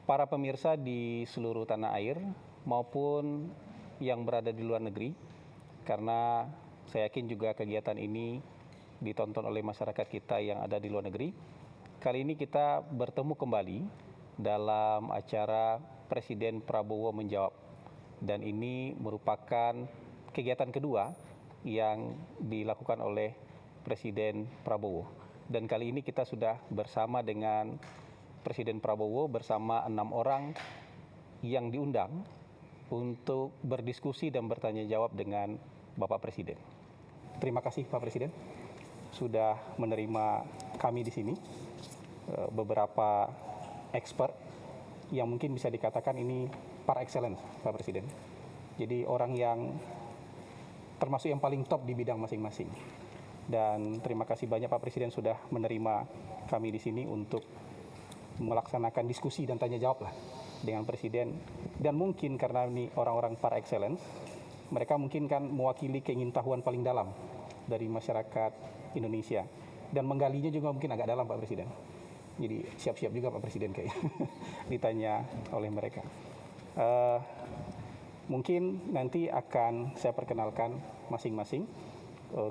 para pemirsa di seluruh tanah air maupun yang berada di luar negeri, karena saya yakin juga kegiatan ini ditonton oleh masyarakat kita yang ada di luar negeri. Kali ini kita bertemu kembali dalam acara Presiden Prabowo Menjawab, dan ini merupakan kegiatan kedua yang dilakukan oleh Presiden Prabowo. Dan kali ini kita sudah bersama dengan Presiden Prabowo bersama 6 orang yang diundang untuk berdiskusi dan bertanya jawab dengan Bapak Presiden. Terima kasih Pak Presiden sudah menerima kami di sini. Beberapa expert yang mungkin bisa dikatakan ini par excellence Pak Presiden. Jadi orang yang termasuk yang paling top di bidang masing-masing. Dan terima kasih banyak Pak Presiden sudah menerima kami di sini untuk melaksanakan diskusi dan tanya jawab lah dengan Presiden. Dan mungkin karena ini orang-orang par excellence, mereka mungkin kan mewakili keingintahuan paling dalam dari masyarakat Indonesia. Dan menggalinya juga mungkin agak dalam Pak Presiden. Jadi siap-siap juga Pak Presiden kayak ditanya oleh mereka. Mungkin nanti akan saya perkenalkan masing-masing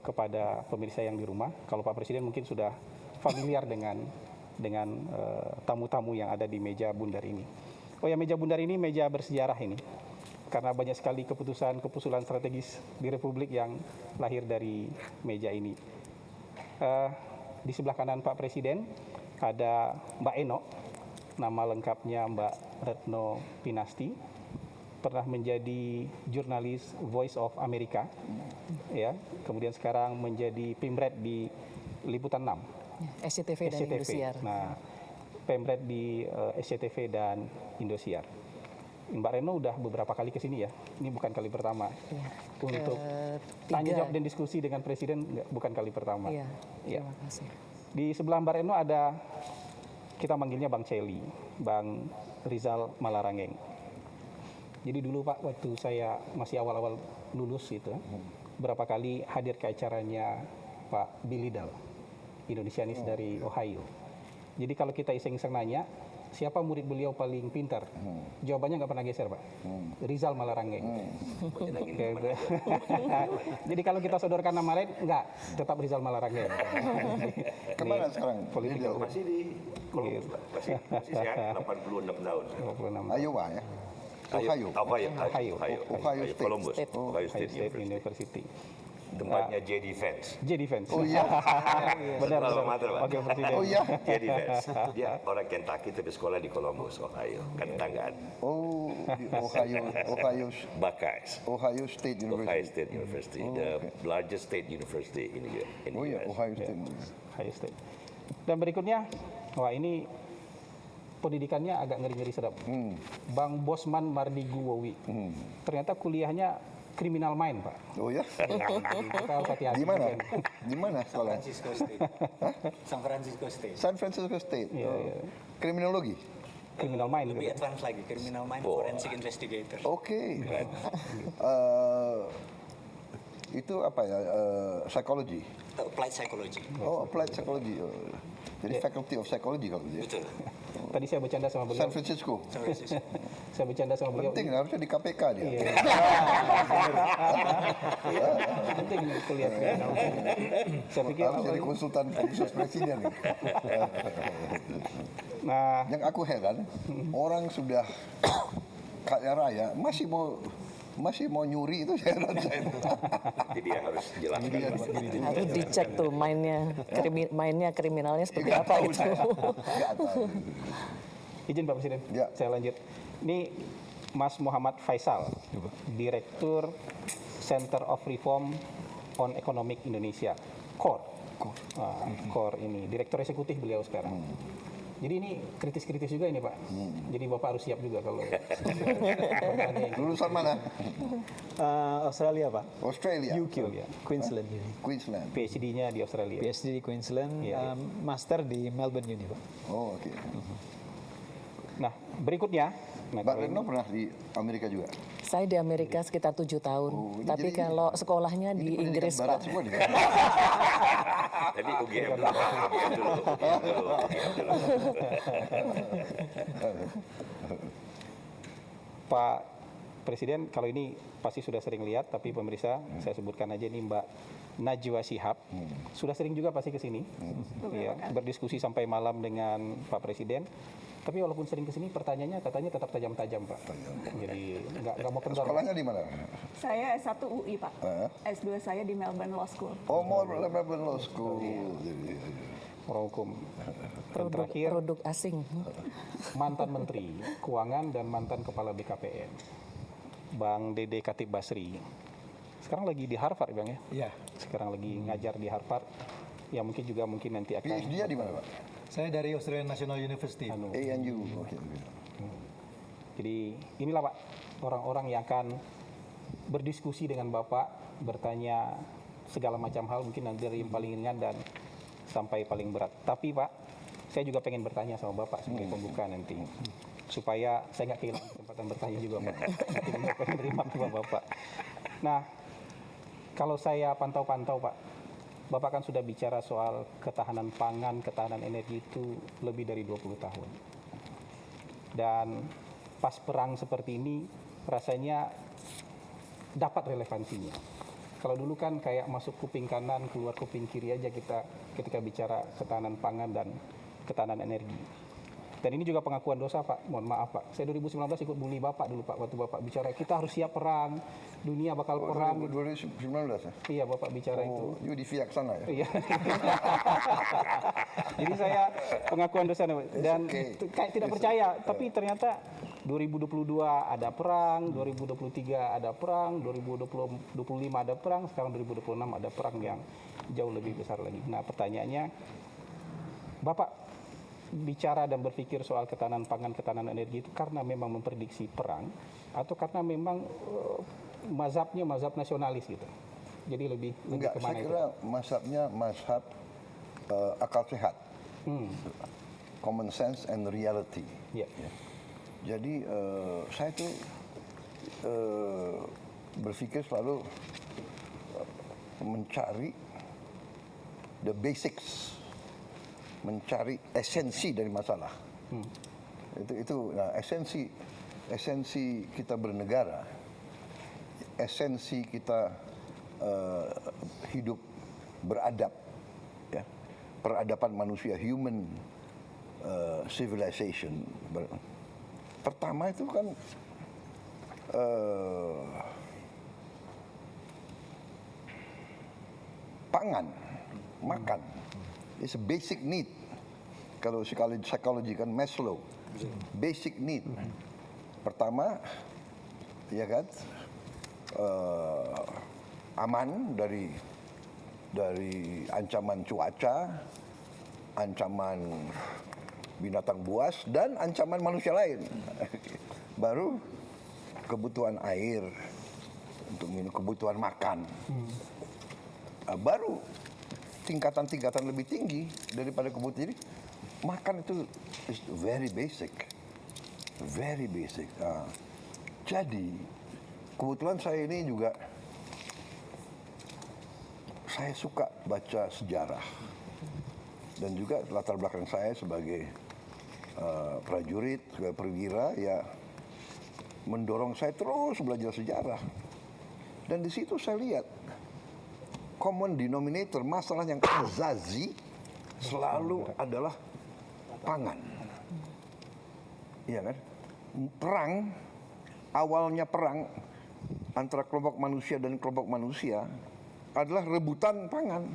kepada pemirsa yang di rumah. Kalau Pak Presiden mungkin sudah familiar dengan tamu-tamu yang ada di meja bundar ini. Oh ya, meja bundar ini meja bersejarah ini. Karena banyak sekali keputusan strategis di Republik yang lahir dari meja ini. Di sebelah kanan Pak Presiden ada Mbak Eno, nama lengkapnya Mbak Retno Pinasti, pernah menjadi jurnalis Voice of America, ya. Kemudian sekarang menjadi Pemret di Liputan 6. SCTV dan Indosiar. Nah, Pemret di SCTV dan Indosiar. Mbak Reno udah beberapa kali ke sini ya. Ini bukan kali pertama. Ya, untuk tanya jawab dan diskusi dengan Presiden bukan kali pertama. Iya. Terima kasih. Di sebelah Mbak Reno ada, kita manggilnya Bang Celi, Bang Rizal Malarangeng. Jadi dulu Pak, waktu saya masih awal-awal lulus itu, berapa kali hadir ke acaranya Pak Billy Dahl, Indonesianis dari Ohio. Jadi kalau kita iseng-iseng nanya, siapa murid beliau paling pintar? Jawabannya nggak pernah geser, Pak. Rizal Malarangeng. Jadi kalau kita sodorkan nama lain, nggak, tetap Rizal Malarangeng. Kemana sekarang? Politik masih di Columbus, Pak. Masih sehat, 86 tahun. Iowa ya? Ohio State. Columbus, Ohio State University. Tempatnya JD Vance. JD Vance. Oh iya. Benar. Oke, Presiden. Oh iya. JD Vance. Dia orang Kentucky tapi sekolah di Columbus, Ohio. Kan tetanggaan. Oh, di Buckeyes. Ohio State University. Ohio State University, the largest state university in the US. Ohio State. Dan berikutnya, wah ini pendidikannya agak ngeri-ngeri sedap. Bang Bosman Mardiguwowi. Ternyata kuliahnya criminal mind, Pak. Oh ya? Kita harus hati-hati. Di mana sekolah? San Francisco State. San Francisco State. Iya. Kriminologi. Criminal mind. Lebih advance lagi, criminal mind forensic investigator. Oke. Itu apa ya? Psychology. Applied psychology. Oh, applied psychology. Jadi faculty of psychology kalau dia. Betul. Tadi saya bercanda sama beliau. San Francisco. Saya bercanda sama beliau. Penting, harusnya di KPK dia. Iya. Penting kuliah. Saya pikir Harus jadi konsultan khusus presiden. Nah, yang aku heran, orang sudah kaya raya masih mau nyuri, itu saya heran. Jadi dia harus jelaskan. Harus dicek tuh mainnya kriminalnya seperti apa itu. Izin Pak Presiden, Ya. saya lanjut. Ini Mas Muhammad Faisal, Direktur Center of Reform on Economic Indonesia, CORE. CORE ini, Direktur Eksekutif beliau sekarang. Jadi ini kritis-kritis juga ini Pak. Jadi Bapak harus siap juga kalau. Lulusan mana? Australia Pak. Australia. UQ, Queensland Uni. Queensland. PhD-nya di Australia. PhD di Queensland, Iya. Master di Melbourne Uni Pak. Oh, oke. Nah, berikutnya. Mbak Retno pernah di Amerika juga? Saya di Amerika sekitar 7 tahun. Oh, ini Tapi jadi- kalau sekolahnya di Ini pendidikan Inggris, barat Pak. semua nih. Tadi UGM dulu, UGM dulu, UGM dulu, UGM dulu. Pak Presiden, kalau ini pasti sudah sering lihat, tapi pemirsa, saya sebutkan aja nih Mbak Najwa Shihab, sudah sering juga pasti ke sini, ya, berdiskusi sampai malam dengan Pak Presiden. Tapi walaupun sering ke sini, pertanyaannya katanya tetap tajam-tajam, Pak. Jadi nggak mau kendor. Sekolahnya di mana? Saya S1 UI, Pak. S2 saya di Melbourne Law School. Oh, mau Melbourne Law School. Jadi, Orang hukum. Dan terakhir, Produk asing. mantan Menteri Keuangan dan mantan Kepala BKPM, Bang Dede Khatib Basri. Sekarang lagi di Harvard, Bang ya? Iya. Sekarang lagi ngajar di Harvard. Ya mungkin nanti akan PhD-nya di mana, Pak? Saya dari Australian National University. ANU. Oke. Jadi inilah Pak, orang-orang yang akan berdiskusi dengan Bapak, bertanya segala macam hal, mungkin nanti dari yang paling ringan dan sampai paling berat. Tapi Pak, saya juga pengen bertanya sama Bapak sebagai pembuka nanti. Supaya saya nggak kehilangan kesempatan bertanya juga Pak. Nanti pengen terima sama Bapak. Nah, kalau saya pantau-pantau Pak, Bapak kan sudah bicara soal ketahanan pangan, ketahanan energi itu lebih dari 20 tahun. Dan pas perang seperti ini rasanya dapat relevansinya. Kalau dulu kan kayak masuk kuping kanan, keluar kuping kiri aja kita ketika bicara ketahanan pangan dan ketahanan energi. Dan ini juga pengakuan dosa Pak, mohon maaf Pak. Saya 2019 ikut bully Bapak dulu Pak, waktu Bapak bicara kita harus siap perang, dunia bakal perang. 2019 ya? Iya Bapak bicara itu. Oh, you di Fiak sana ya? Iya. Jadi saya pengakuan dosa dan okay. kayak tidak percaya, tapi ternyata 2022 ada perang, 2023 ada perang, 2025 ada perang, sekarang 2026 ada perang yang jauh lebih besar lagi. Nah, pertanyaannya, Bapak bicara dan berpikir soal ketahanan pangan, ketahanan energi itu karena memang memprediksi perang atau karena memang mazhabnya mazhab nasionalis gitu? Jadi lebih Enggak, kemana saya itu? kira mazhabnya mazhab akal sehat. Common sense and reality. Ya. Jadi saya tuh berpikir selalu mencari the basics, mencari esensi dari masalah. Itu nah, esensi kita bernegara, esensi kita hidup beradab, ya, peradaban manusia, human civilization. Pertama itu kan pangan, makan. It's a basic need. Kalau psikologi kan Maslow, basic need. Pertama, ya kan, aman dari ancaman cuaca, ancaman binatang buas, dan ancaman manusia lain. Baru kebutuhan air untuk minum, kebutuhan makan. Baru tingkatan-tingkatan lebih tinggi daripada kebutuhan ini, makan itu is very basic. Very basic. Jadi, kebetulan saya ini juga, saya suka baca sejarah. Dan juga latar belakang saya sebagai prajurit, sebagai perwira, ya mendorong saya terus belajar sejarah. Dan di situ saya lihat common denominator, masalah yang azazi selalu adalah pangan. Iya kan? Perang, awalnya perang antara kelompok manusia dan kelompok manusia adalah rebutan pangan.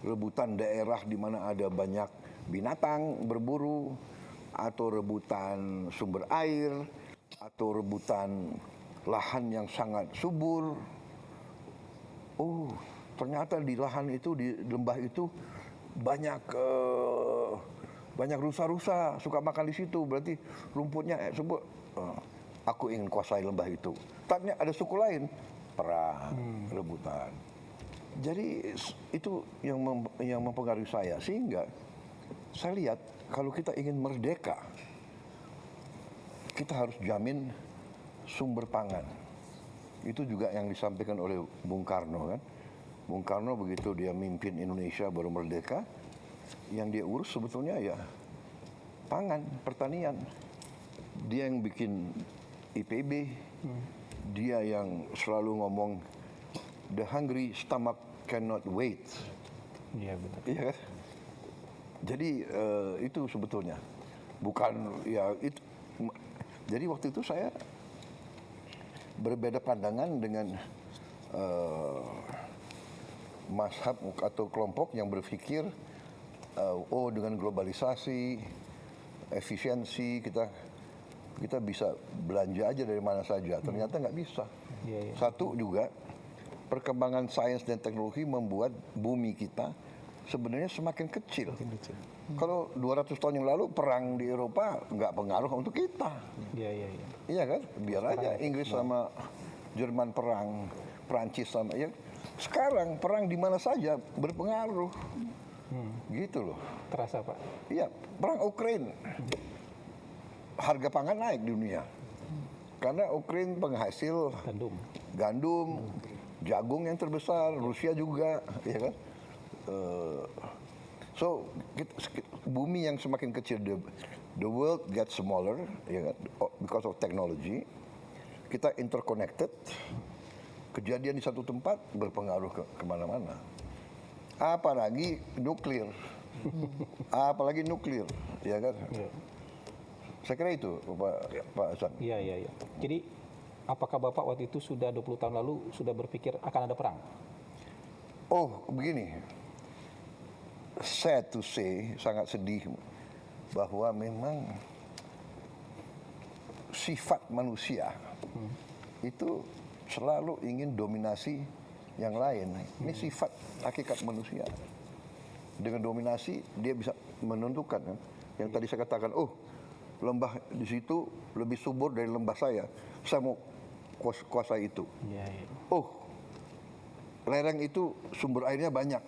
Rebutan daerah di mana ada banyak binatang berburu, atau rebutan sumber air, atau rebutan lahan yang sangat subur. Oh, ternyata di lahan itu, di lembah itu banyak rusa-rusa suka makan di situ. Berarti rumputnya subur. Aku ingin kuasai lembah itu. Tanya ada suku lain, perang, rebutan. Jadi itu yang mempengaruhi saya, sehingga saya lihat kalau kita ingin merdeka, kita harus jamin sumber pangan. Itu juga yang disampaikan oleh Bung Karno kan. Bung Karno begitu dia mimpin Indonesia baru merdeka, yang dia urus sebetulnya ya pangan, pertanian. Dia yang bikin IPB, dia yang selalu ngomong the hungry stomach cannot wait. Iya betul. Iya kan? Jadi itu sebetulnya bukan ya itu. Jadi waktu itu saya berbeda pandangan dengan mazhab atau kelompok yang berpikir oh dengan globalisasi, efisiensi kita bisa belanja aja dari mana saja. Ternyata nggak bisa. Iya, iya. Satu juga perkembangan sains dan teknologi membuat bumi kita sebenarnya semakin kecil. Kalau 200 tahun yang lalu perang di Eropa nggak pengaruh untuk kita. Iya, iya, iya. Iya kan? Biar aja Inggris sama Jerman perang, Prancis sama ya. Sekarang perang di mana saja berpengaruh. Gitu loh. Terasa Pak. Iya, perang Ukraina. Harga pangan naik di dunia. Karena Ukraina penghasil gandum, jagung yang terbesar, Rusia juga, ya kan? So bumi yang semakin kecil, the world gets smaller, ya kan? Because of technology. Kita interconnected. Kejadian di satu tempat berpengaruh ke kemana-mana. Apalagi nuklir, apalagi nuklir, ya kan? Iya. Saya kira itu, Pak Hasan. Iya, iya, iya. Jadi apakah Bapak waktu itu sudah 20 tahun lalu sudah berpikir akan ada perang? Oh, begini. Sad to say, sangat sedih bahwa memang sifat manusia itu selalu ingin dominasi yang lain. Ini sifat hakikat manusia. Dengan dominasi dia bisa menentukan kan. Yang tadi saya katakan, oh lembah di situ lebih subur dari lembah saya mau kuasai itu. Iya, iya. Oh, lereng itu sumber airnya banyak,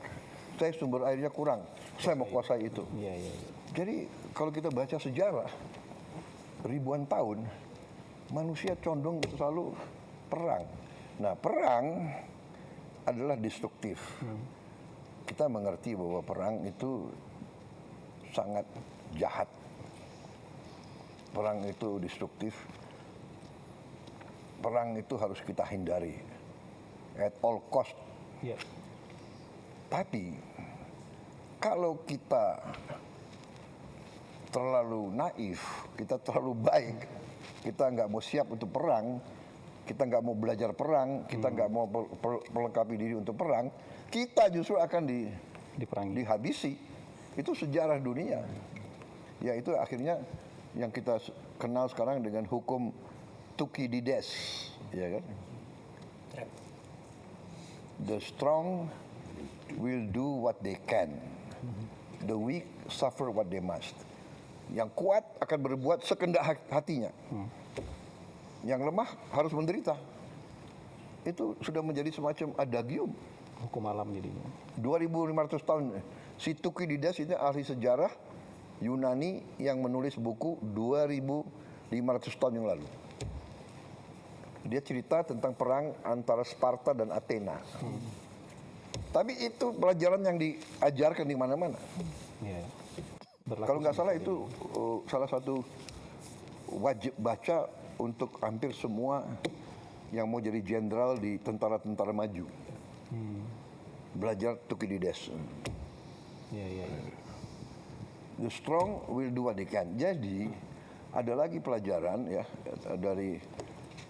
saya sumber airnya kurang, saya mau kuasai itu. Iya, iya, iya. Jadi kalau kita baca sejarah, ribuan tahun, manusia condong selalu perang. Nah, perang adalah destruktif. Kita mengerti bahwa perang itu sangat jahat. Perang itu destruktif. Perang itu harus kita hindari at all cost. Iya. Tapi kalau kita terlalu naif, kita terlalu baik, kita nggak mau siap untuk perang, kita nggak mau belajar perang, kita nggak mau melengkapi diri untuk perang, kita justru akan Diperangi. dihabisi. Itu sejarah dunia. Ya itu akhirnya yang kita kenal sekarang dengan hukum Thukydides, ya kan? The strong will do what they can, the weak suffer what they must. Yang kuat akan berbuat sekehendak hatinya, yang lemah harus menderita. Itu sudah menjadi semacam adagium. Hukum alam jadinya. 2500 tahun. Si Thukydides itu ahli sejarah Yunani yang menulis buku 2500 tahun yang lalu. Dia cerita tentang perang antara Sparta dan Athena. Tapi itu pelajaran yang diajarkan di mana-mana. Iya. Kalau nggak salah itu salah satu wajib baca untuk hampir semua yang mau jadi jenderal di tentara-tentara maju. Belajar Thukydides. Iya, iya, iya. The strong will do what they can. Jadi ada lagi pelajaran ya dari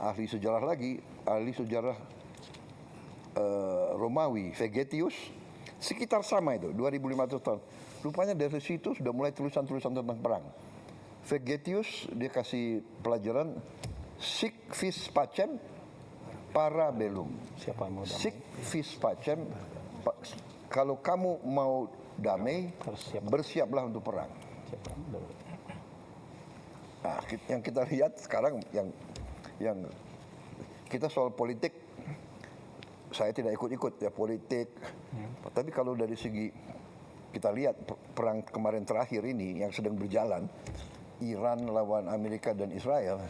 ahli sejarah lagi, ahli sejarah Romawi, Vegetius, sekitar sama itu, 2500 tahun. Rupanya dari situ sudah mulai tulisan-tulisan tentang perang. Vegetius dia kasih pelajaran sic vis pacem para bellum. Siapa yang mau damai? Sic vis pacem, kalau kamu mau damai, Harus siap. bersiaplah untuk perang. Siapa yang mau damai? Nah, yang kita lihat sekarang yang kita soal politik, saya tidak ikut-ikut ya politik. Tapi kalau dari segi kita lihat perang kemarin terakhir ini yang sedang berjalan, Iran lawan Amerika dan Israel,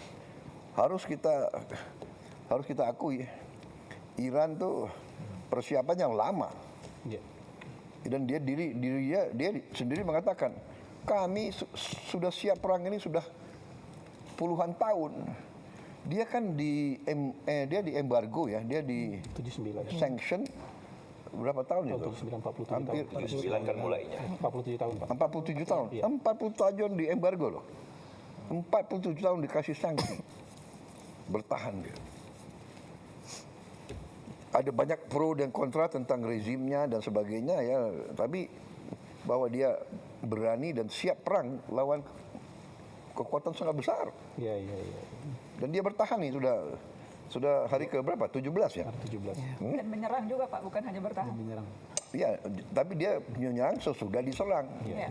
harus kita akui Iran tuh persiapan yang lama. Ya. Dan dia sendiri mengatakan, kami sudah siap perang ini sudah puluhan tahun. Dia kan dia di embargo ya, dia di 79 ya. sanction berapa tahun itu? 79, 47 Hampir tahun. 79 kan mulainya. 47 tahun, Pak. 47 tahun. Iya. 40 tahun di embargo loh. 47 tahun dikasih sanksi. Bertahan dia. Ada banyak pro dan kontra tentang rezimnya dan sebagainya ya, tapi bahwa dia berani dan siap perang lawan kekuatan sangat besar. Iya, iya, iya. Dan dia bertahan nih sudah hari ke berapa? 17 ya? 17. Dan menyerang juga Pak, bukan hanya bertahan. Menyerang. Iya, tapi dia menyerang sesudah diserang. Ya.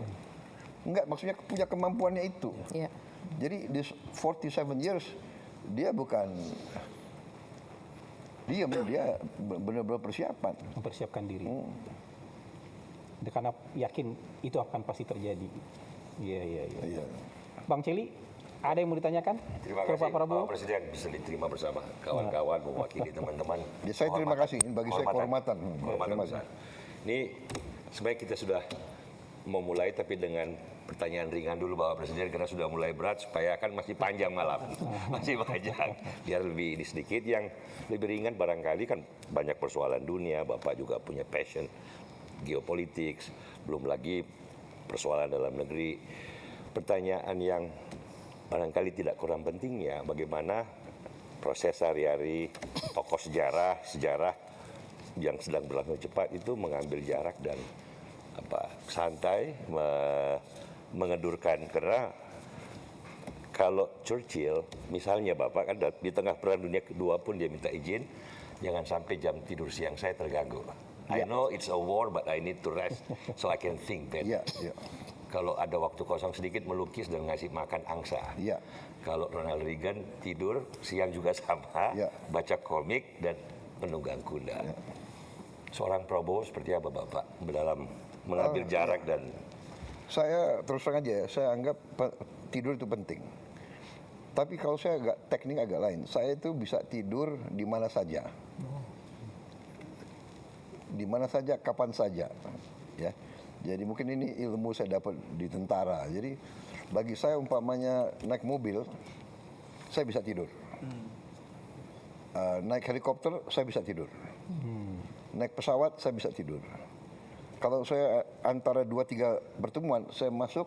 Enggak, maksudnya punya kemampuannya itu. Ya. Jadi di 47 years dia bukan diam, dia benar-benar persiapan. Mempersiapkan diri. Karena yakin itu akan pasti terjadi. Iya, iya, iya. Iya. Bang Celi, ada yang mau ditanyakan Terima ke kasih Pak Prabowo? Pak Presiden bisa diterima bersama kawan-kawan mewakili teman-teman. Ya, saya terima kasih. Bagi saya kehormatan. Kehormatan Terima kasih. besar. Ini sebenarnya kita sudah memulai tapi dengan pertanyaan ringan dulu Bapak Presiden karena sudah mulai berat supaya kan masih panjang malam. Masih panjang. Biar lebih ini sedikit yang lebih ringan barangkali kan banyak persoalan dunia, Bapak juga punya passion geopolitik, belum lagi persoalan dalam negeri. Pertanyaan yang barangkali tidak kurang penting ya, bagaimana proses sehari-hari tokoh sejarah yang sedang berlangsung cepat itu mengambil jarak dan santai mengedurkan, karena kalau Churchill misalnya Bapak kan di tengah Perang Dunia Kedua pun dia minta izin jangan sampai jam tidur siang saya terganggu. I know it's a war but I need to rest so I can think better. Iya, iya. Kalau ada waktu kosong sedikit melukis dan ngasih makan angsa. Iya. Kalau Ronald Reagan tidur siang juga sama, Iya. baca komik dan menunggang kuda. Seorang Prabowo seperti apa Bapak dalam mengambil jarak dan Saya terus terang aja ya, saya anggap tidur itu penting. Tapi kalau saya teknik agak lain. Saya itu bisa tidur di mana saja. Di mana saja, kapan saja. Ya. Jadi mungkin ini ilmu saya dapat di tentara. Jadi bagi saya umpamanya naik mobil, saya bisa tidur. Naik helikopter, saya bisa tidur. Naik pesawat, saya bisa tidur. Kalau saya antara 2-3 pertemuan, saya masuk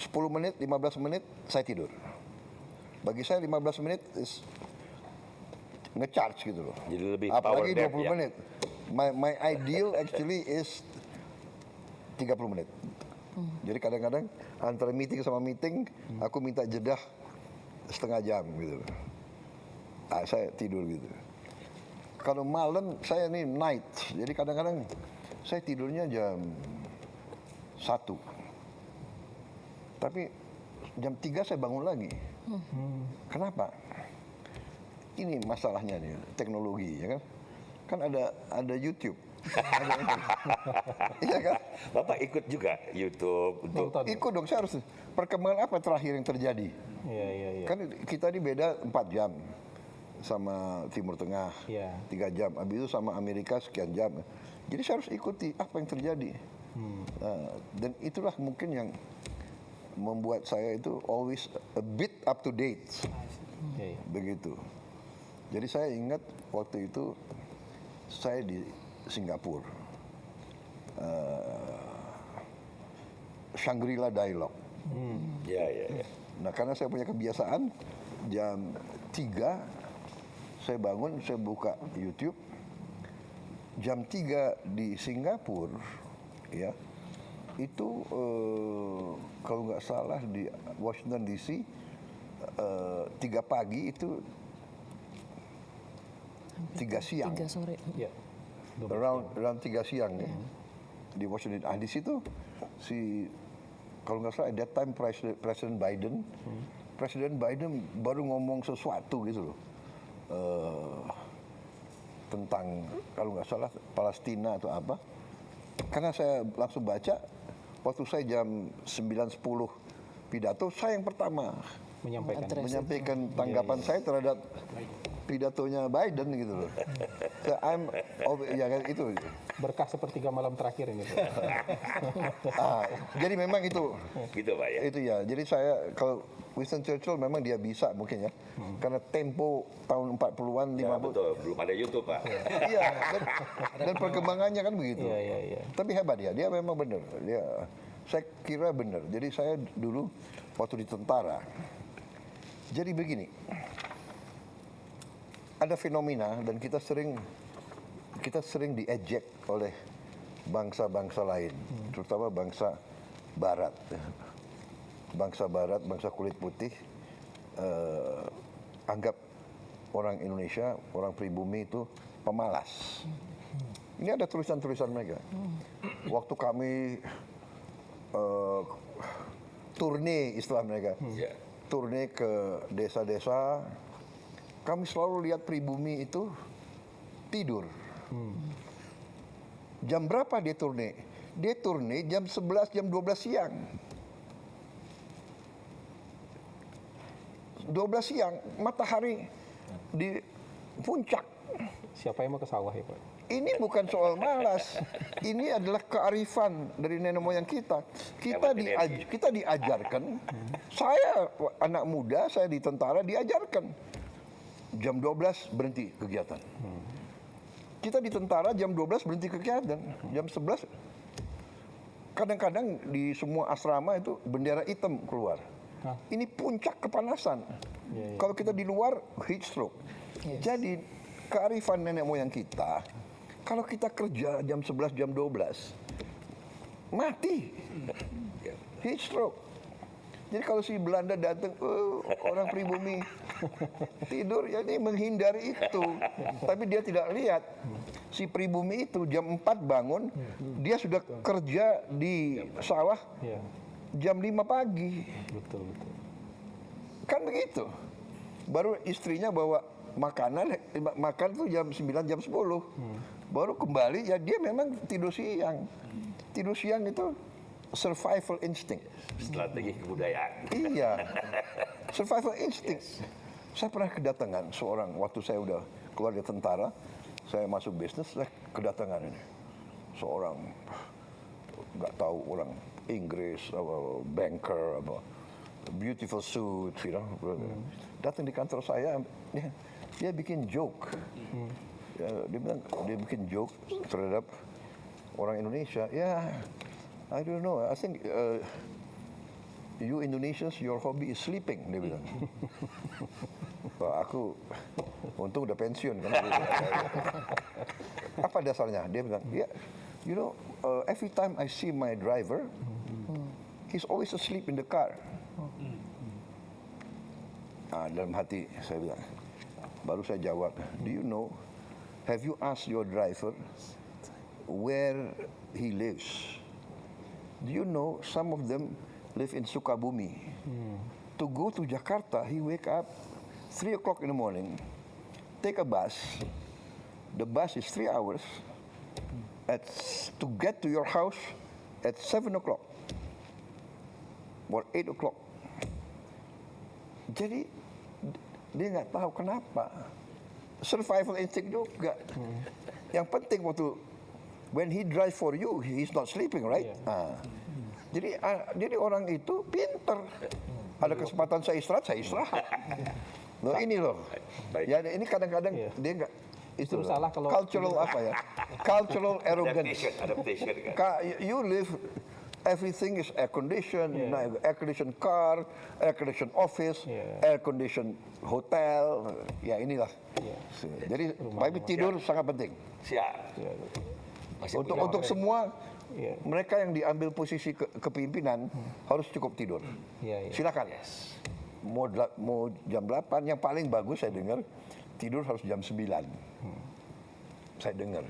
10 menit, 15 menit, saya tidur. Bagi saya 15 menit is nge-charge gitu loh. Jadi lebih power Apalagi nap, 20 ya. menit. My ideal actually is 30 menit. Jadi kadang-kadang antara meeting sama meeting, aku minta jeda setengah jam gitu. Saya tidur gitu. Kalau malam saya ini night, jadi kadang-kadang saya tidurnya jam 1. Tapi jam 3 saya bangun lagi. Kenapa? Ini masalahnya nih, teknologi ya kan. Kan ada YouTube. Iya kan? Bapak ikut juga YouTube untuk Ikut dong, saya harus perkembangan apa terakhir yang terjadi. Iya, iya, iya. Kan kita ini beda 4 jam sama Timur Tengah, Iya. 3 jam. Habis itu sama Amerika sekian jam. Jadi saya harus ikuti apa yang terjadi. Dan itulah mungkin yang membuat saya itu always a bit up to date. Iya, iya. Begitu. Jadi saya ingat waktu itu saya di Singapura. Shangri-La Dialogue. ya. Nah, karena saya punya kebiasaan jam 3 saya bangun, saya buka YouTube. Jam 3 di Singapura ya. Itu kalau nggak salah di Washington DC 3 pagi itu 3 siang. 3 sore. Iya. Around 3 siang ya. Di Washington. Di situ kalau nggak salah at that time Presiden Biden, Presiden Biden baru ngomong sesuatu gitu loh. Tentang kalau nggak salah Palestina atau apa. Karena saya langsung baca waktu saya jam 9.10 pidato, saya yang pertama Menyampaikan. Address. menyampaikan tanggapan saya terhadap pidatonya Biden gitu loh. So, ya kan itu. Berkah sepertiga malam terakhir ini. Jadi memang itu. Gitu Pak ya. Itu ya. Jadi saya kalau Winston Churchill memang dia bisa mungkin ya. Karena tempo tahun 40-an, 50. Ya, betul, belum ada YouTube Pak. Iya, dan perkembangannya kan begitu. Iya. Tapi hebat dia memang benar. Saya kira benar. Jadi saya dulu waktu di tentara. Jadi begini, ada fenomena dan kita sering diejek oleh bangsa-bangsa lain, terutama bangsa Barat. Bangsa Barat, bangsa kulit putih, anggap orang Indonesia, orang pribumi itu pemalas. Ini ada tulisan-tulisan mereka. Waktu kami turne istilah mereka, turne ke desa-desa, kami selalu lihat pribumi itu tidur. Jam berapa dia turne? Dia turne jam 11, jam 12 siang. 12 siang, matahari di puncak. Siapa yang mau ke sawah ya Pak? Ini bukan soal malas. Ini adalah kearifan dari nenek moyang kita. Kita diajarkan. Saya anak muda, saya di tentara diajarkan. Jam 12 berhenti kegiatan. Kita di tentara jam 12 berhenti kegiatan. Jam 11 kadang-kadang di semua asrama itu bendera hitam keluar. Ini puncak kepanasan. Kalau kita di luar heat stroke. Jadi kearifan nenek moyang kita, kalau kita kerja jam 11, jam 12, mati. Heat stroke. Jadi kalau si Belanda datang, orang pribumi tidur, ya ini menghindari itu. Tapi dia tidak lihat. Si pribumi itu jam 4 bangun, dia sudah kerja di sawah jam 5 pagi. Betul. Kan begitu. Baru istrinya bawa makan tuh jam 9, jam 10. Baru kembali, ya dia memang tidur siang. Tidur siang itu survival instinct. Strategi kebudayaan. Iya, survival instinct. Saya pernah kedatangan seorang, waktu saya udah keluar dari tentara, saya masuk bisnis, saya kedatangan ini. Seorang, nggak tahu orang Inggris, banker, beautiful suit, datang di kantor saya, dia bikin joke. Dia bikin joke terhadap orang Indonesia. Ya, I don't know. I think you Indonesians, your hobby is sleeping, dia bilang. Wah, aku untung udah pensiun kan. Apa dasarnya? Dia bilang, you know, every time I see my driver, he's always asleep in the car. Dalam hati saya bilang, baru saya jawab, do you know, have you asked your driver where he lives? Do you know some of them live in Sukabumi? To go to Jakarta, he wake up 3 o'clock in the morning, take a bus. The bus is 3 hours. To get to your house at 7 o'clock or 8 o'clock. Jadi dia nggak tahu kenapa. Survival instinct juga. Yang penting waktu when he drive for you, he's not sleeping, right? Jadi orang itu pinter. Ada kesempatan saya istirahat. Loh ini loh. Ya ini kadang-kadang dia nggak. Itu salah kalau cultural apa ya? Cultural arrogance. Adaptation kan. You live, everything is air conditioned, air conditioned car, air conditioned office, air conditioned hotel. Ya inilah. Jadi tapi tidur sangat penting. Siap. Untuk semua mereka yang diambil posisi kepimpinan harus cukup tidur. Silakan. Mau jam 8, yang paling bagus saya dengar tidur harus jam 9. Saya dengar.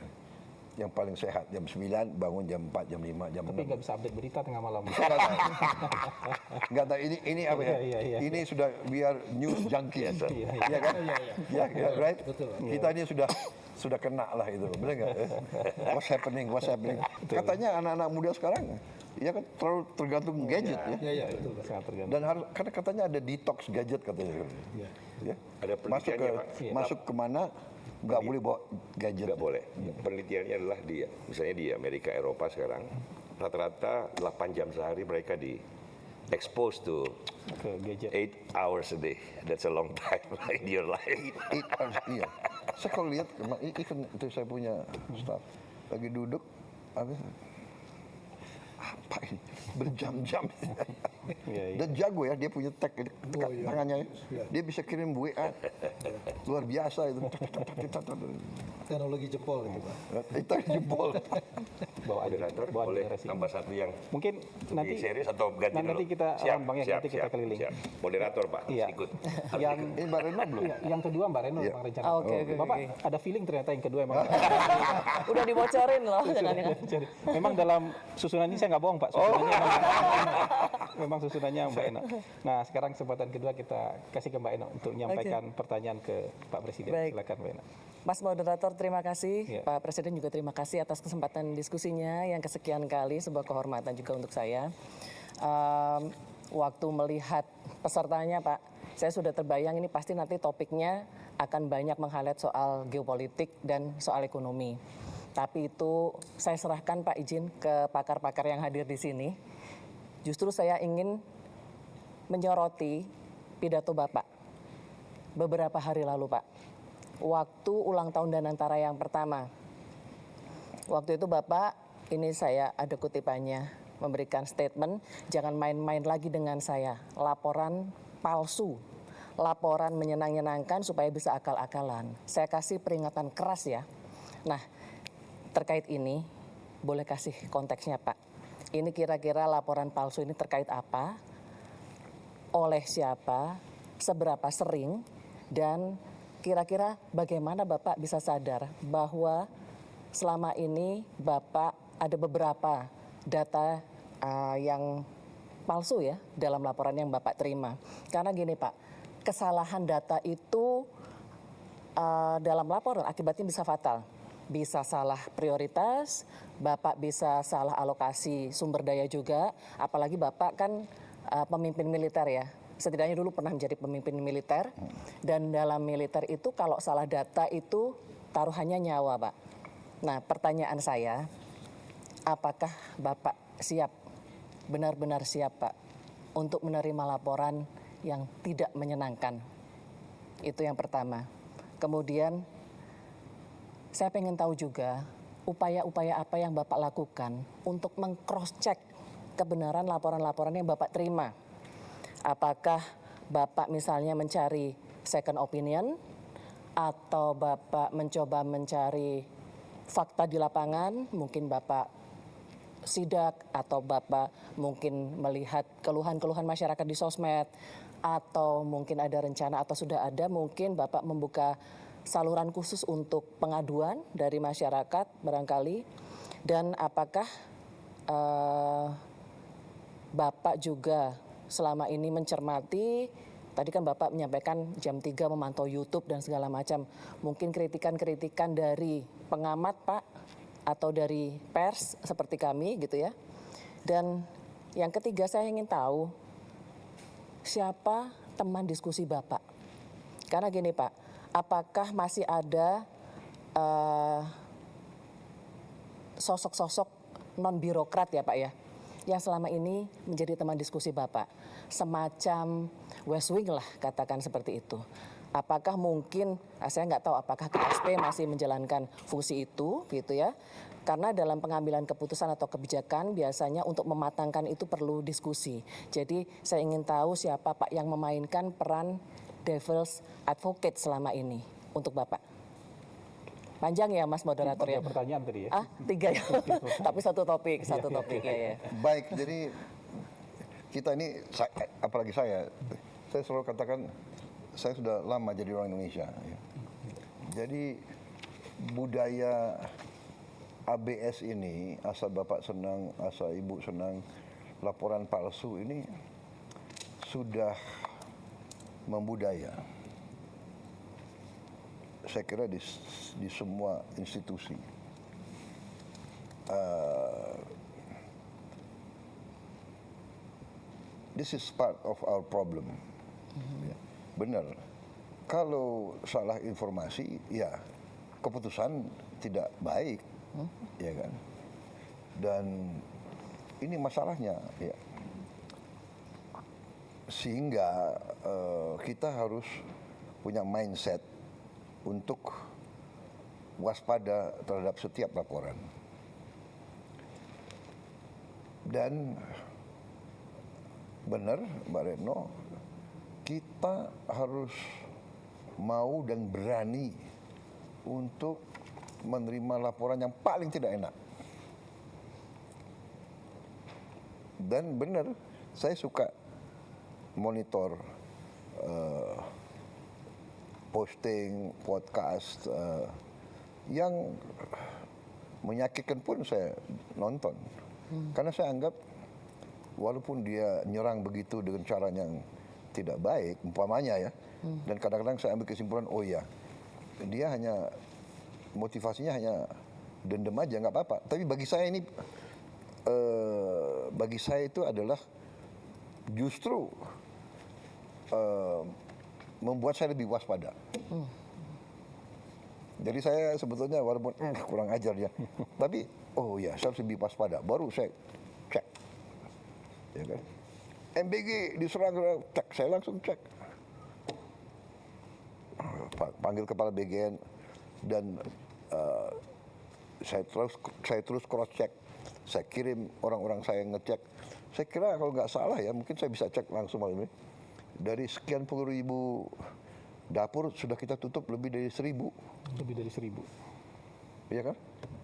Yang paling sehat jam 9, bangun jam 4, jam 5, jam 6. Tapi nggak bisa update berita tengah malam. Nggak tahu ini apa ya? Ini sudah biar news junkie. Iya kan? Iya, right? Kita ini sudah sudah kena lah itu, benar nggak? What's happening? Katanya anak-anak muda sekarang, ya kan terlalu tergantung gadget ya. Iya, betul. Sangat tergantung. Dan harus, karena katanya ada detox gadget katanya. Ya. Ada Masuk ke penelitiannya, Pak. masuk kemana nggak boleh bawa gadget. Nggak boleh. Penelitiannya adalah misalnya di Amerika, Eropa sekarang, rata-rata 8 jam sehari mereka di exposed to Ke gadget. 8 hours a day. That's a long time in your life. 8 hours, iya. Saya kalau lihat, even itu saya punya staff lagi duduk, apa ini berjam-jam. Iya. Dan jago ya, dia punya tag tangannya ya. Dia bisa kirim WA luar biasa itu. Teknologi jempol gitu Pak. Itu jempol. Bawa aja, Moderator bawa boleh generasi. tambah satu yang Mungkin nanti di series atau ganti dulu? nanti kita Bang ya, nanti kita keliling. Siap. Moderator Pak, Iya. ikut. Yang Ini Mbak Reno belum? iya, yang kedua Mbak Reno Iya. Bang rencana. Ah, oke, oke, Bapak oke. ada feeling ternyata yang kedua emang. Udah dibocorin loh. jangan-jangan. Jadi, memang dalam susunan ini saya nggak bohong Pak. Susunannya memang susunannya Mbak Eno. Nah sekarang kesempatan kedua kita kasih ke Mbak Eno untuk menyampaikan pertanyaan ke Pak Presiden. Baik. Silakan Mbak Eno. Mas Moderator, terima kasih. Iya. Pak Presiden juga terima kasih atas kesempatan diskusinya yang kesekian kali, sebuah kehormatan juga untuk saya. Waktu melihat pesertanya Pak, saya sudah terbayang ini pasti nanti topiknya akan banyak meng-highlight soal geopolitik dan soal ekonomi. Tapi itu saya serahkan Pak izin ke pakar-pakar yang hadir di sini. Justru saya ingin menyoroti pidato Bapak beberapa hari lalu Pak. Waktu ulang tahun Danantara yang pertama. Waktu itu Bapak, ini saya ada kutipannya, memberikan statement, jangan main-main lagi dengan saya. Laporan palsu, laporan menyenang-nyenangkan supaya bisa akal-akalan. Saya kasih peringatan keras ya. Nah, terkait ini, boleh kasih konteksnya Pak. Ini kira-kira laporan palsu ini terkait apa, oleh siapa, seberapa sering, dan kira-kira bagaimana Bapak bisa sadar bahwa selama ini Bapak ada beberapa data yang palsu ya dalam laporan yang Bapak terima. Karena gini Pak, kesalahan data itu dalam laporan akibatnya bisa fatal. Bisa salah prioritas, Bapak bisa salah alokasi sumber daya juga, apalagi Bapak kan pemimpin militer ya. Setidaknya dulu pernah menjadi pemimpin militer, dan dalam militer itu kalau salah data itu taruhannya nyawa Pak. Nah pertanyaan saya, apakah Bapak siap, benar-benar siap Pak, untuk menerima laporan yang tidak menyenangkan? Itu yang pertama. Kemudian saya pengen tahu juga upaya-upaya apa yang Bapak lakukan untuk meng-cross-check kebenaran laporan-laporan yang Bapak terima. Apakah Bapak misalnya mencari second opinion, atau Bapak mencoba mencari fakta di lapangan, mungkin Bapak sidak, atau Bapak mungkin melihat keluhan-keluhan masyarakat di sosmed, atau mungkin ada rencana atau sudah ada mungkin Bapak membuka saluran khusus untuk pengaduan dari masyarakat barangkali. Dan apakah Bapak juga selama ini mencermati, tadi kan Bapak menyampaikan jam 3 memantau YouTube dan segala macam. Mungkin kritikan-kritikan dari pengamat Pak, atau dari pers seperti kami gitu ya. Dan yang ketiga saya ingin tahu, siapa teman diskusi Bapak? Karena gini Pak, apakah masih ada sosok-sosok non-birokrat ya Pak ya, yang selama ini menjadi teman diskusi Bapak, semacam West Wing lah katakan seperti itu. Apakah mungkin, saya nggak tahu apakah KSP masih menjalankan fungsi itu gitu ya, karena dalam pengambilan keputusan atau kebijakan biasanya untuk mematangkan itu perlu diskusi. Jadi saya ingin tahu siapa Pak yang memainkan peran devil's advocate selama ini untuk Bapak. Panjang ya Mas Moderator ya? Pertanyaan tadi ya. 3 ya, tapi satu topik ya. Baik, jadi kita ini, apalagi saya selalu katakan, saya sudah lama jadi orang Indonesia. Jadi budaya ABS ini, asal Bapak senang, asal Ibu senang, laporan palsu ini sudah membudaya. saya kira di semua institusi. This is part of our problem. Ya, benar. Kalau salah informasi, ya keputusan tidak baik, ya kan. Dan ini masalahnya, ya. Sehingga kita harus punya mindset untuk waspada terhadap setiap laporan. Dan benar, Mbak Retno, kita harus mau dan berani untuk menerima laporan yang paling tidak enak. Dan benar, saya suka monitor posting, podcast yang menyakitkan pun saya nonton. Karena saya anggap walaupun dia nyerang begitu dengan cara yang tidak baik, umpamanya ya, dan kadang-kadang saya ambil kesimpulan, oh ya, dia hanya motivasinya hanya dendam aja, nggak apa-apa. Tapi bagi saya ini, bagi saya itu adalah justru membuat saya lebih waspada. Jadi saya sebetulnya walaupun kurang ajar ya, tapi oh ya saya harus lebih waspada. Baru saya cek, ya kan? MBG diserang, cek, saya langsung cek. Panggil kepala BGN dan saya terus cross check. Saya kirim orang-orang saya ngecek. Saya kira kalau nggak salah ya, mungkin saya bisa cek langsung malam ini. Dari sekian puluh ribu dapur sudah kita tutup lebih dari 1.000. Lebih dari 1.000. Iya kan?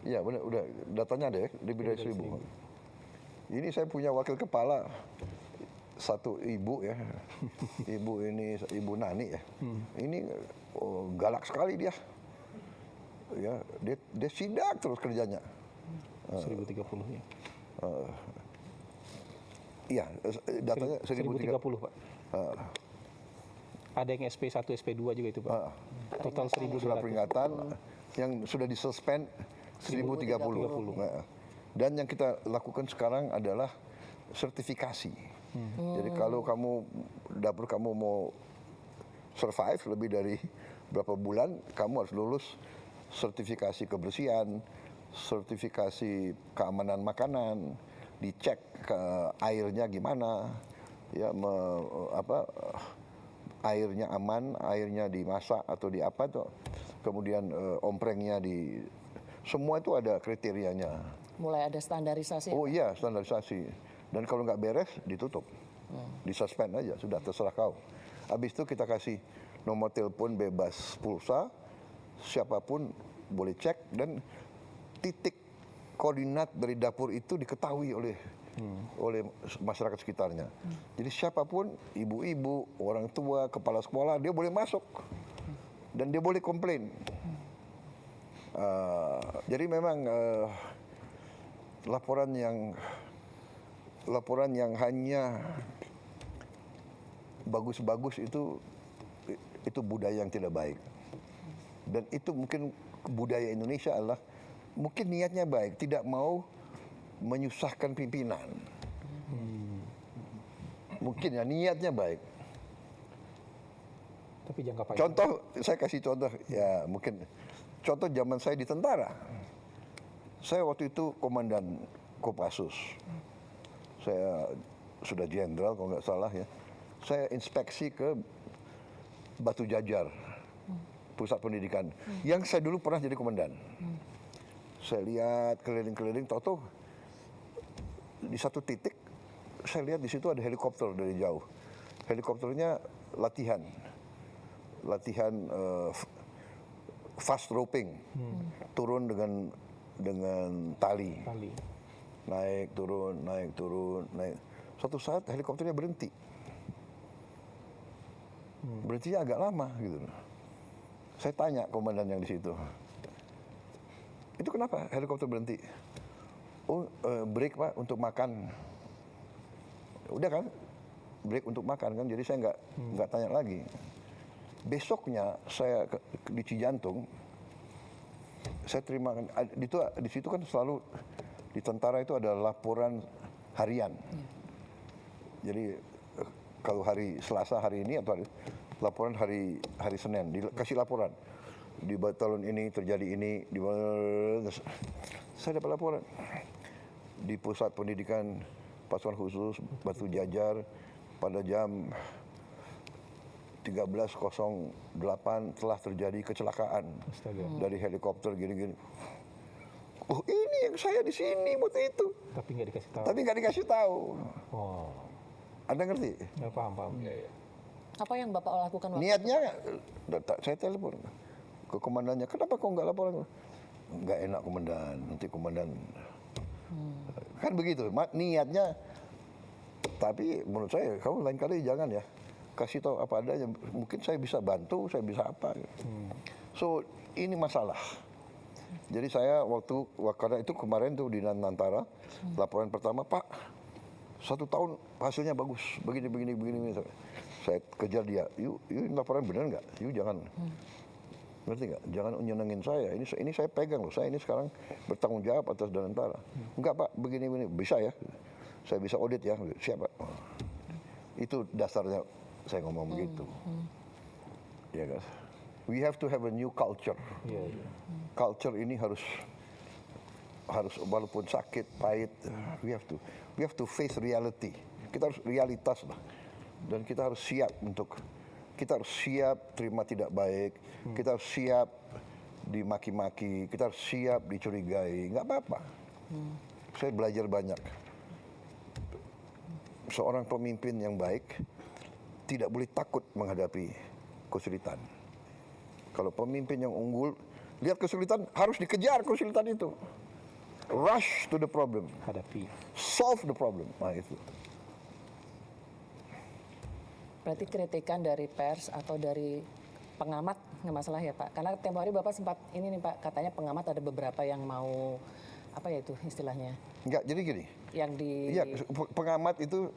Iya benar, udah datanya ada ya, lebih dari 1.000. Ini saya punya wakil kepala, satu ibu ya, ibu Nani ya. Ini galak sekali dia. Ya, dia sidak terus kerjanya. 1.030 ya. Iya, datanya 1.030 Pak. Ada yang SP1, SP2 juga itu Pak. Total Surat 1.200. peringatan yang sudah disuspend 1.030. Nah, dan yang kita lakukan sekarang adalah sertifikasi. Jadi kalau dapur kamu mau survive lebih dari berapa bulan, kamu harus lulus sertifikasi kebersihan, sertifikasi keamanan makanan, dicek ke airnya gimana, ya airnya aman, airnya dimasak atau di apa tuh, kemudian omprengnya semua itu ada kriterianya. Mulai ada standarisasi. Oh iya, standarisasi. Dan kalau nggak beres, ditutup, disuspend aja, sudah terserah kau. Habis itu kita kasih nomor telepon bebas pulsa, siapapun boleh cek dan titik koordinat dari dapur itu diketahui oleh masyarakat sekitarnya. Jadi siapapun, ibu-ibu, orang tua, kepala sekolah, dia boleh masuk dan dia boleh komplain. Jadi memang laporan yang hanya bagus-bagus itu budaya yang tidak baik. Dan itu mungkin budaya Indonesia adalah mungkin niatnya baik, tidak mau menyusahkan pimpinan. Mungkin ya niatnya baik. Tapi jangka panjang. Contoh, saya kasih contoh ya mungkin. Contoh zaman saya di tentara. Saya waktu itu komandan Kopassus. Saya sudah jenderal kalau nggak salah ya. Saya inspeksi ke Batu Jajar, pusat pendidikan. Yang saya dulu pernah jadi komandan. Saya lihat keliling-keliling, tahu-tahu di satu titik saya lihat di situ ada helikopter dari jauh. Helikopternya latihan fast roping, turun dengan tali, naik turun. Suatu saat helikopternya berhenti, berhentinya agak lama gitu. Saya tanya komandan yang di situ, itu kenapa helikopter berhenti? Oh, break Pak untuk makan. Udah kan, break untuk makan kan. Jadi saya nggak tanya lagi. Besoknya saya di Cijantung, saya terima di situ kan selalu di tentara itu ada laporan harian. Jadi kalau hari Selasa hari ini atau laporan hari Senin dikasih laporan di batalon ini terjadi ini di saya dapat laporan di pusat pendidikan pasukan khusus Batu Jajar pada jam 13.08 telah terjadi kecelakaan dari helikopter gini-gini. Oh ini yang saya di sini buat itu. Tapi nggak dikasih tahu. Tapi nggak dikasih tahu. Oh, Anda ngerti? ya, paham. Apa yang Bapak lakukan waktu Niatnya, saya telepon ke komandannya. Kenapa kok nggak laporan? Nggak enak komandan. Nanti komandan kan begitu. Niatnya. Tapi menurut saya kamu lain kali jangan ya. Kasih tahu apa adanya, mungkin saya bisa bantu, saya bisa apa. So ini masalah. Jadi saya karena itu kemarin tuh di Nantara, laporan pertama, Pak, 1 tahun hasilnya bagus, begini. Saya kejar dia, yuk ini laporan benar nggak? Yuk jangan, ngerti nggak? Jangan nyenengin saya. Ini saya pegang loh, saya ini sekarang bertanggung jawab atas Nantara. Enggak Pak, begini, bisa ya? Saya bisa audit ya, siap Pak. Itu dasarnya. Saya ngomong begitu, ya guys. We have to have a new culture. Culture ini harus walaupun sakit, pahit, we have to face reality. Kita harus realitas lah, dan kita harus siap terima tidak baik, kita harus siap dimaki-maki, kita harus siap dicurigai, nggak apa-apa. Saya belajar banyak. Seorang pemimpin yang baik tidak boleh takut menghadapi kesulitan. Kalau pemimpin yang unggul, lihat kesulitan, harus dikejar kesulitan itu. Rush to the problem. Hadapi. Solve the problem. Nah itu. Berarti kritikan dari pers atau dari pengamat nggak masalah ya Pak? Karena tempo hari Bapak sempat ini nih Pak, katanya pengamat ada beberapa yang mau, apa ya itu istilahnya? Enggak, jadi gini. Yang di... Iya, pengamat itu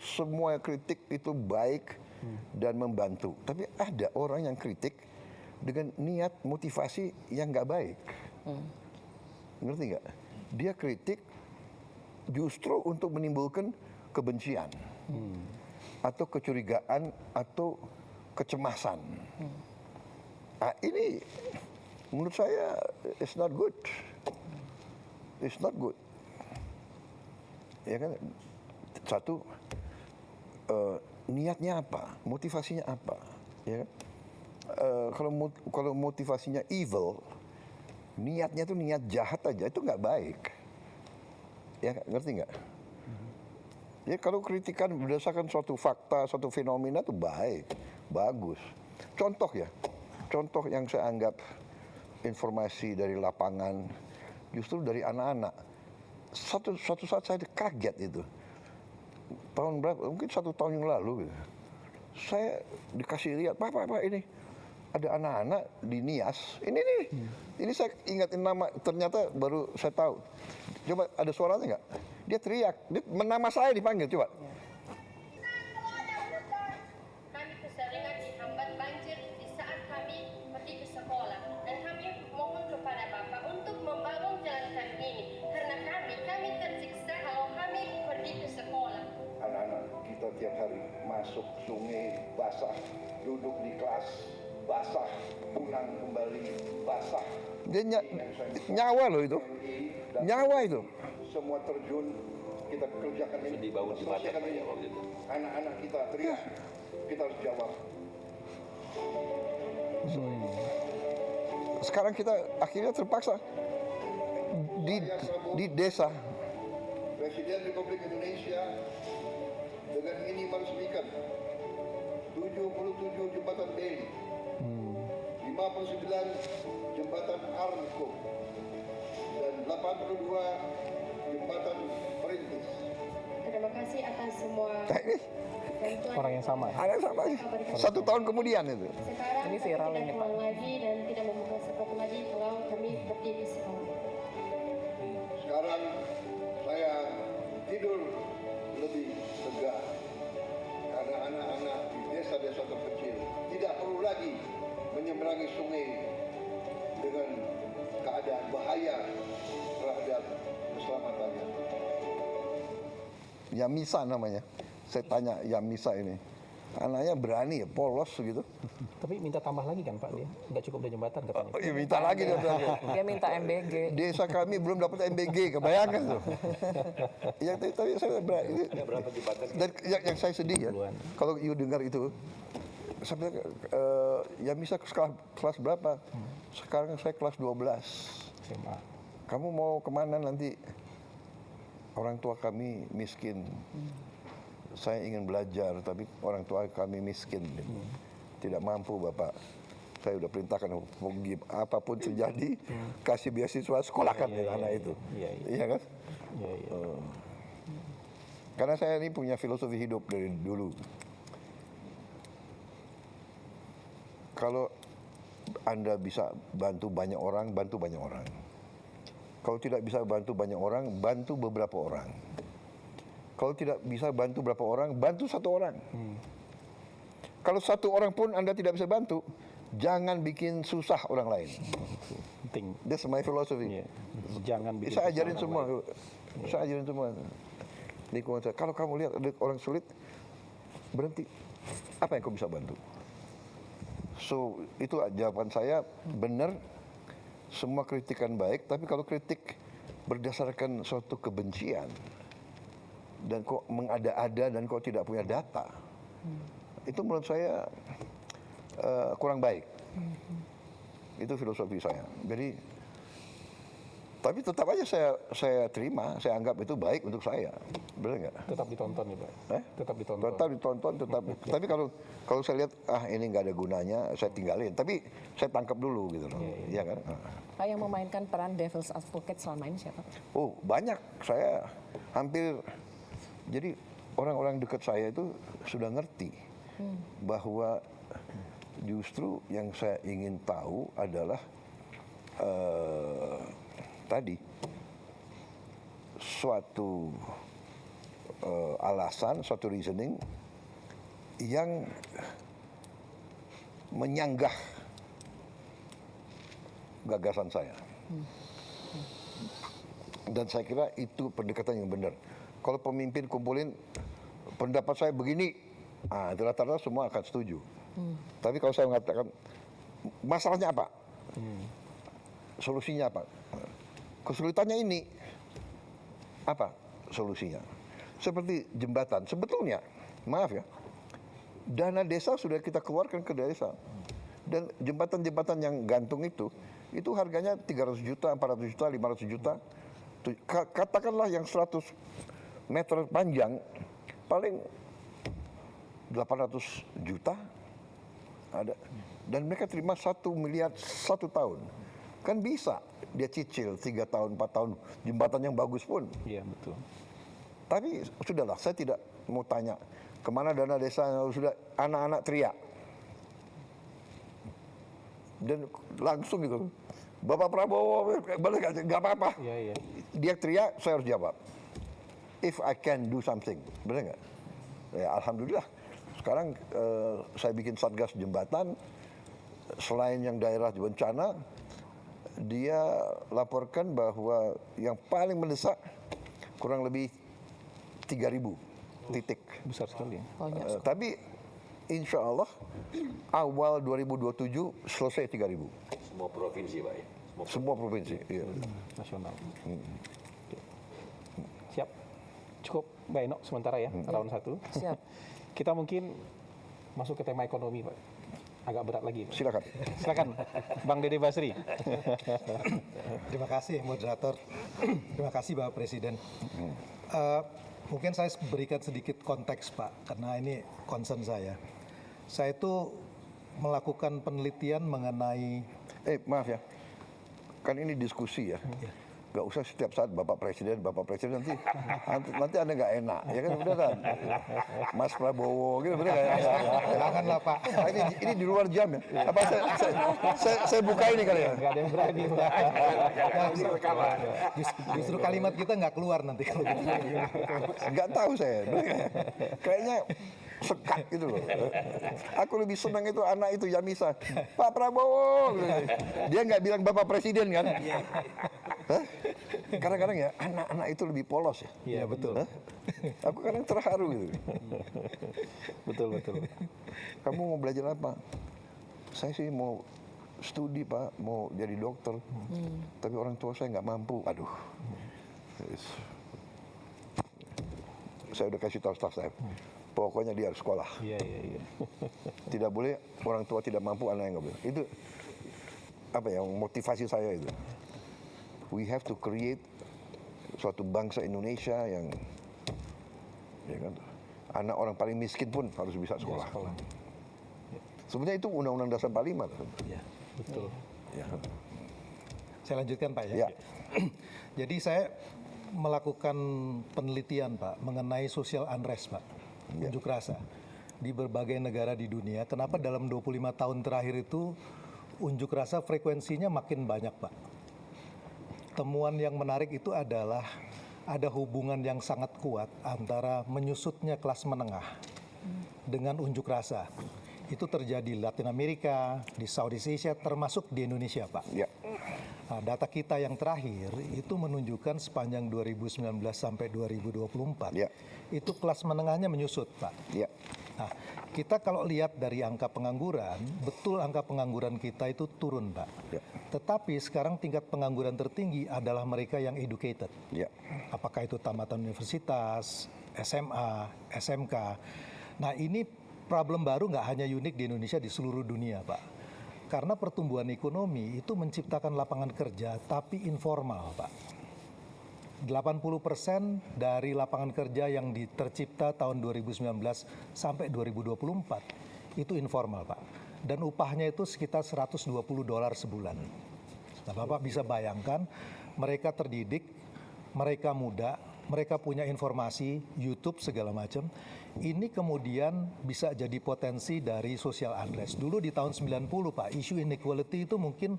semua kritik itu baik dan membantu. Tapi ada orang yang kritik dengan niat motivasi yang nggak baik. Ngerti nggak? Dia kritik justru untuk menimbulkan kebencian atau kecurigaan atau kecemasan. Nah, ini menurut saya it's not good. It's not good. Ya kan, satu niatnya apa, motivasinya apa, ya kan? Kalau motivasinya evil, niatnya tuh niat jahat aja itu nggak baik, ya ngerti nggak? Ya kalau kritikan berdasarkan suatu fakta, suatu fenomena itu baik, bagus. Contoh yang saya anggap informasi dari lapangan, justru dari anak-anak. Suatu saat saya kaget itu. Tahun berapa? Mungkin 1 tahun yang lalu. Saya dikasih lihat, Pak, ini ada anak-anak di Nias. Ini nih. Ini saya ingatin nama, ternyata baru saya tahu. Coba ada suaranya nggak? Dia teriak, nama saya dipanggil, coba. Kami keseringan dihambat banjir di saat kami pergi ke sekolah, dan kami mohon kepada Bapak untuk membangun jalan kami ini, karena kami tersiksa kalau kami pergi ke sekolah. Anak-anak kita tiap hari masuk sungai basah, duduk di kelas basah, pulang kembali basah. Dia nyawa loh itu, nyawa itu. Semua terjun, kita kerjakan ini. Dibangun di Batak ya waktu itu. Anak-anak kita teriak, kita harus jawab. Sekarang kita akhirnya terpaksa di desa. Presiden Republik Indonesia dengan ini meresmikan 77 jembatan Bailey, 59 jembatan Armco, dan 82 jembatan perintis. Terima kasih atas semua bantuan. Orang yang sama ya? Ada sama aja. 1 tahun kemudian itu. Sekarang Ini kami viral tidak ini, Pak. terulang lagi dan tidak membuka sekolah lagi kalau kami pergi ke sekolah. Sekarang saya tidur lebih lega karena anak-anak di desa-desa terpencil tidak lagi menyeberangi sungai dengan keadaan bahaya terhadap keselamatannya. Yamisa namanya. Saya tanya Yamisa ini, anaknya berani ya, polos gitu. Tapi minta tambah lagi kan Pak dia? Nggak cukup dari jembatan katanya. Oh, ya minta lagi dia bilang. Dia minta MBG. Desa kami belum dapat MBG, kebayangkan tuh. Yang tapi saya berani. Berapa jembatan? Dan yang saya sedih ya, kalau you dengar itu, saya bilang, Yamisa kelas berapa? Sekarang saya kelas 12. SMA. Kamu mau kemana nanti? Orang tua kami miskin. Saya ingin belajar, tapi orang tua kami miskin. Tidak mampu, Bapak. Saya sudah perintahkan apapun terjadi, kasih beasiswa, sekolahkan anak itu. Iya kan? Karena saya ini punya filosofi hidup dari dulu. Kalau Anda bisa bantu banyak orang, bantu banyak orang. Kalau tidak bisa bantu banyak orang, bantu beberapa orang. Kalau tidak bisa bantu berapa orang, bantu satu orang. Kalau satu orang pun Anda tidak bisa bantu, jangan bikin susah orang lain. Penting. That's my philosophy. Iya. Jangan bikin Saya susah ajarin orang semua. lain. Saya ajarin semua. Lingkungan saya. Kalau kamu lihat ada orang sulit, berhenti. Apa yang kau bisa bantu? So, itu jawaban saya benar. Semua kritikan baik, tapi kalau kritik berdasarkan suatu kebencian dan kok mengada-ada dan kok tidak punya data, itu menurut saya kurang baik. Itu filosofi saya. Jadi, tapi tetap aja saya terima, saya anggap itu baik untuk saya, benar nggak? Tetap ditonton ya Pak? Tetap ditonton. Tetap ditonton, tetap. Tapi kalau saya lihat ini nggak ada gunanya, saya tinggalin. Tapi saya tangkap dulu gitu loh, iya kan? Pak, yang memainkan peran devil's advocate selama ini siapa? Oh banyak, saya hampir, jadi orang-orang dekat saya itu sudah ngerti bahwa justru yang saya ingin tahu adalah tadi suatu alasan, suatu reasoning yang menyanggah gagasan saya. Dan saya kira itu pendekatan yang benar. Kalau pemimpin kumpulin pendapat saya begini, itu rata-rata semua akan setuju. Tapi kalau saya mengatakan masalahnya apa, solusinya apa, kesulitannya ini, apa solusinya? Seperti jembatan, sebetulnya, maaf ya, dana desa sudah kita keluarkan ke desa. Dan jembatan-jembatan yang gantung itu harganya 300 juta, 400 juta, 500 juta. Katakanlah yang 100 meter panjang, paling 800 juta ada. Dan mereka terima 1 miliar 1 tahun. Kan bisa dia cicil 3 tahun, 4 tahun, jembatan yang bagus pun. Iya, betul. Tapi sudahlah, saya tidak mau tanya kemana dana desa, sudah anak-anak teriak. Dan langsung gitu, Bapak Prabowo, balik nggak apa-apa. Iya. Dia teriak, saya harus jawab. If I can do something, benar nggak? Ya, alhamdulillah. Sekarang saya bikin satgas jembatan. Selain yang daerah bencana, dia laporkan bahwa yang paling mendesak kurang lebih 3.000 titik. Besar sekali ya. Tapi insya Allah awal 2027 selesai 3.000. Semua provinsi Pak ya? Semua provinsi. Iya. Nasional. Oke. Siap. Cukup Mbak Eno sementara ya, round 1. Siap. Kita mungkin masuk ke tema ekonomi Pak. Agak berat lagi Pak. Silakan. Silakan Bang Dede Basri. Terima kasih moderator. Terima kasih Bapak Presiden. Mungkin saya berikan sedikit konteks Pak, karena ini concern saya. Saya itu melakukan penelitian mengenai... Maaf ya, kan ini diskusi ya. Gak usah setiap saat Bapak Presiden nanti Anda nggak enak, ya kan, bener kan? Mas Prabowo gitu, bener kan? Janganlah Pak. Ini di luar jam ya. Apa saya buka ini kali ya? Gak ada yang berani Pak. Justru kalimat kita nggak keluar nanti kalau gitu. Nggak tahu saya. Kayaknya sekat gitu loh. Aku lebih senang itu anak itu Yamisa, Pak Prabowo. Dia nggak bilang Bapak Presiden kan? Hah? Kadang-kadang ya anak-anak itu lebih polos ya. Iya betul. Hah? Aku kadang terharu gitu. Betul, betul. Kamu mau belajar apa? Saya sih mau studi Pak, mau jadi dokter. Tapi orang tua saya nggak mampu. Aduh. Saya udah kasih tahu staff saya. Pokoknya dia harus sekolah. Iya, iya, iya. Tidak boleh orang tua tidak mampu, anak yang nggak boleh. Itu apa ya motivasi saya itu. We have to create suatu bangsa Indonesia yang ya kan, anak orang paling miskin pun harus bisa sekolah. Sebenarnya itu Undang-Undang Dasar 45. Ya. Betul. Ya. Saya lanjutkan Pak Ya. ya. Jadi saya melakukan penelitian Pak mengenai social unrest Pak, unjuk rasa di berbagai negara di dunia. Kenapa dalam 25 tahun terakhir itu unjuk rasa frekuensinya makin banyak Pak? Temuan yang menarik itu adalah ada hubungan yang sangat kuat antara menyusutnya kelas menengah dengan unjuk rasa. Itu terjadi di Latin Amerika, di Southeast Asia, termasuk di Indonesia Pak. Ya. Nah, data kita yang terakhir itu menunjukkan sepanjang 2019 sampai 2024 Ya. itu kelas menengahnya menyusut, Pak. Ya. Nah, kita kalau lihat dari angka pengangguran, betul angka pengangguran kita itu turun, Pak. Ya. Tetapi sekarang tingkat pengangguran tertinggi adalah mereka yang educated. Ya. Apakah itu tamatan universitas, SMA, SMK. Nah, ini problem baru nggak hanya unik di Indonesia, di seluruh dunia, Pak. Karena pertumbuhan ekonomi itu menciptakan lapangan kerja, tapi informal, Pak. 80% dari lapangan kerja yang tercipta tahun 2019 sampai 2024 itu informal, Pak. Dan upahnya itu sekitar $120 sebulan. Nah, Bapak bisa bayangkan, mereka terdidik, mereka muda, mereka punya informasi, YouTube segala macam. Ini kemudian bisa jadi potensi dari social unrest. Dulu di tahun 90 Pak, isu inequality itu mungkin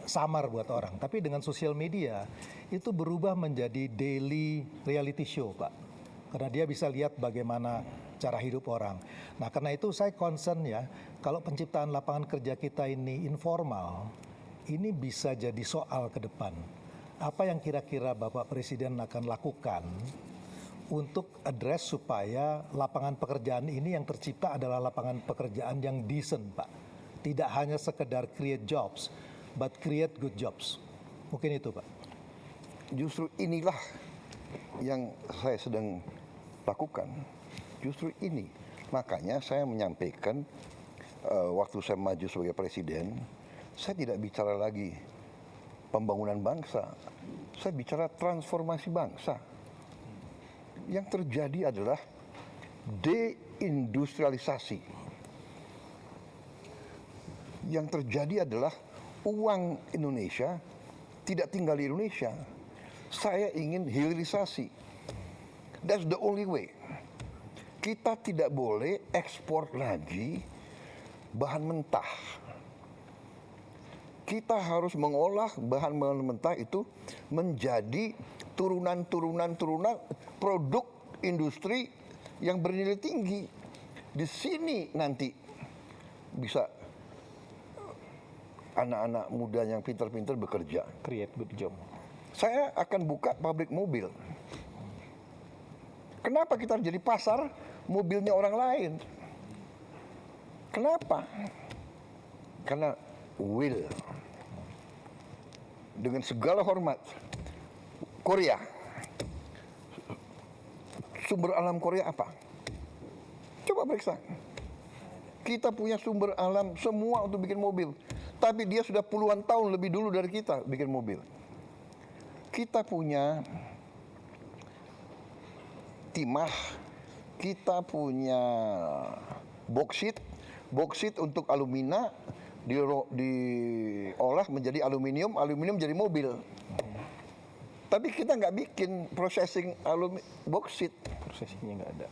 samar buat orang. Tapi dengan sosial media itu berubah menjadi daily reality show Pak. Karena dia bisa lihat bagaimana cara hidup orang. Nah karena itu saya concern ya, kalau penciptaan lapangan kerja kita ini informal, ini bisa jadi soal ke depan. Apa yang kira-kira Bapak Presiden akan lakukan untuk address supaya lapangan pekerjaan ini yang tercipta adalah lapangan pekerjaan yang decent, Pak. Tidak hanya sekedar create jobs, but create good jobs. Mungkin itu, Pak. Justru inilah yang saya sedang lakukan. Justru ini. Makanya saya menyampaikan waktu saya maju sebagai presiden, saya tidak bicara lagi pembangunan bangsa. Saya bicara transformasi bangsa. Yang terjadi adalah deindustrialisasi. Yang terjadi adalah uang Indonesia tidak tinggal di Indonesia. Saya ingin hilirisasi. That's the only way. Kita tidak boleh ekspor lagi bahan mentah. Kita harus mengolah bahan mentah itu menjadi turunan produk industri yang bernilai tinggi. Di sini nanti bisa anak-anak muda yang pintar-pintar bekerja. Create good job. Saya akan buka pabrik mobil. Kenapa kita jadi pasar mobilnya orang lain? Kenapa? Karena will. Dengan segala hormat, Korea. Sumber alam Korea apa? Coba periksa. Kita punya sumber alam semua untuk bikin mobil. Tapi dia sudah puluhan tahun lebih dulu dari kita bikin mobil. Kita punya timah, kita punya boksit untuk alumina, diolah menjadi aluminium jadi mobil. Tapi kita nggak bikin processing boksit. Prosesnya nggak ada.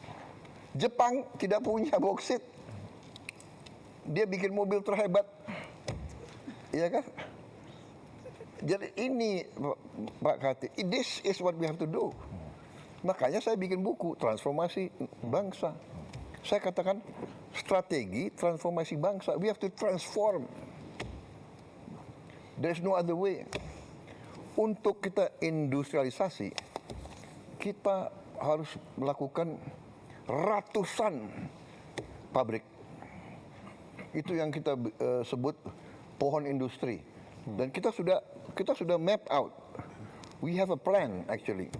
Jepang tidak punya boksit. Dia bikin mobil terhebat. Iya kan? Jadi ini Pak Kati, this is what we have to do. Makanya saya bikin buku transformasi bangsa. Saya katakan strategi transformasi bangsa. We have to transform. There's no other way. Untuk kita industrialisasi, kita harus melakukan ratusan pabrik. Itu yang kita sebut pohon industri. Dan kita sudah map out. We have a plan actually.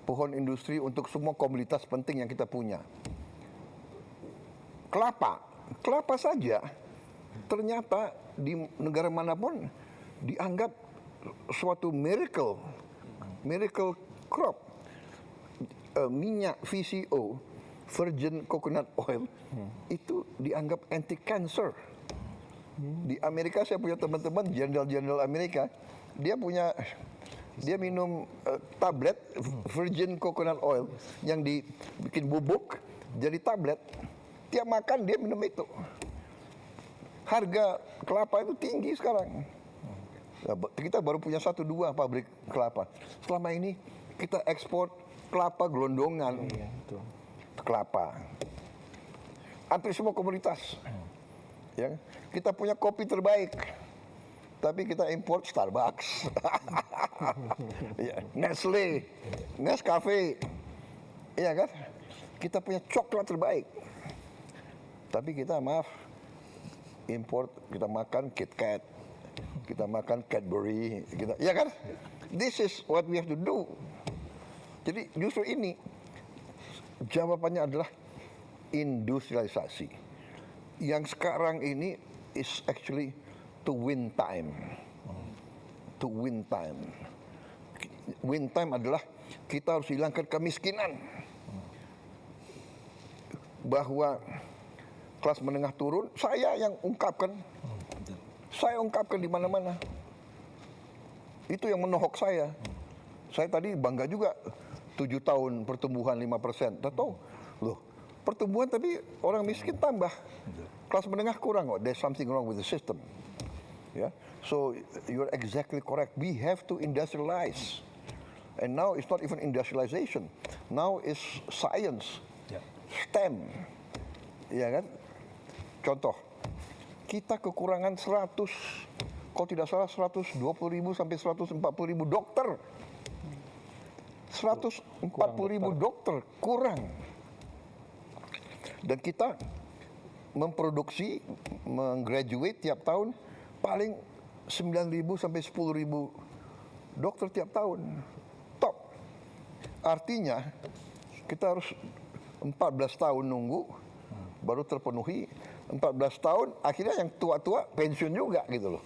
Pohon industri untuk semua komoditas penting yang kita punya. Kelapa saja ternyata di negara manapun dianggap suatu miracle crop. Minyak VCO, virgin coconut oil, itu dianggap anti cancer. Di Amerika saya punya teman-teman jenderal Amerika, dia minum tablet virgin coconut oil yang dibikin bubuk jadi tablet. Tiap makan dia minum itu. Harga kelapa itu tinggi sekarang. Kita baru punya 1-2 pabrik kelapa. Selama ini kita ekspor kelapa gelondongan. Kelapa. Hampir semua komoditas. Ya, kita punya kopi terbaik. Tapi kita import Starbucks. Ya, Nestle, Nescafe. Iya kan? Kita punya coklat terbaik. Tapi kita import, kita makan KitKat, kita makan Cadbury, ya kan? This is what we have to do. Jadi justru ini jawabannya adalah industrialisasi. Yang sekarang ini is actually to win time. To win time. Win time adalah kita harus hilangkan kemiskinan. Bahwa kelas menengah turun, saya yang ungkapkan. Saya ungkapkan di mana-mana. Itu yang menohok saya. Saya tadi bangga juga 7 tahun pertumbuhan 5%. Tahu? Loh, pertumbuhan tapi orang miskin tambah. Kelas menengah kurang kok. There's something wrong with the system. Yeah. So you're exactly correct. We have to industrialize. And now it's not even industrialization. Now it's science. STEM. Ya kan? Contoh, kita kekurangan 100, kalau tidak salah 120.000 sampai 140.000 dokter. 140.000 dokter kurang. Dan kita memproduksi, menggraduate tiap tahun paling 9.000 sampai 10.000 dokter tiap tahun. Top. Artinya kita harus 14 tahun nunggu baru terpenuhi. 14 tahun akhirnya yang tua-tua pensiun juga gitu loh.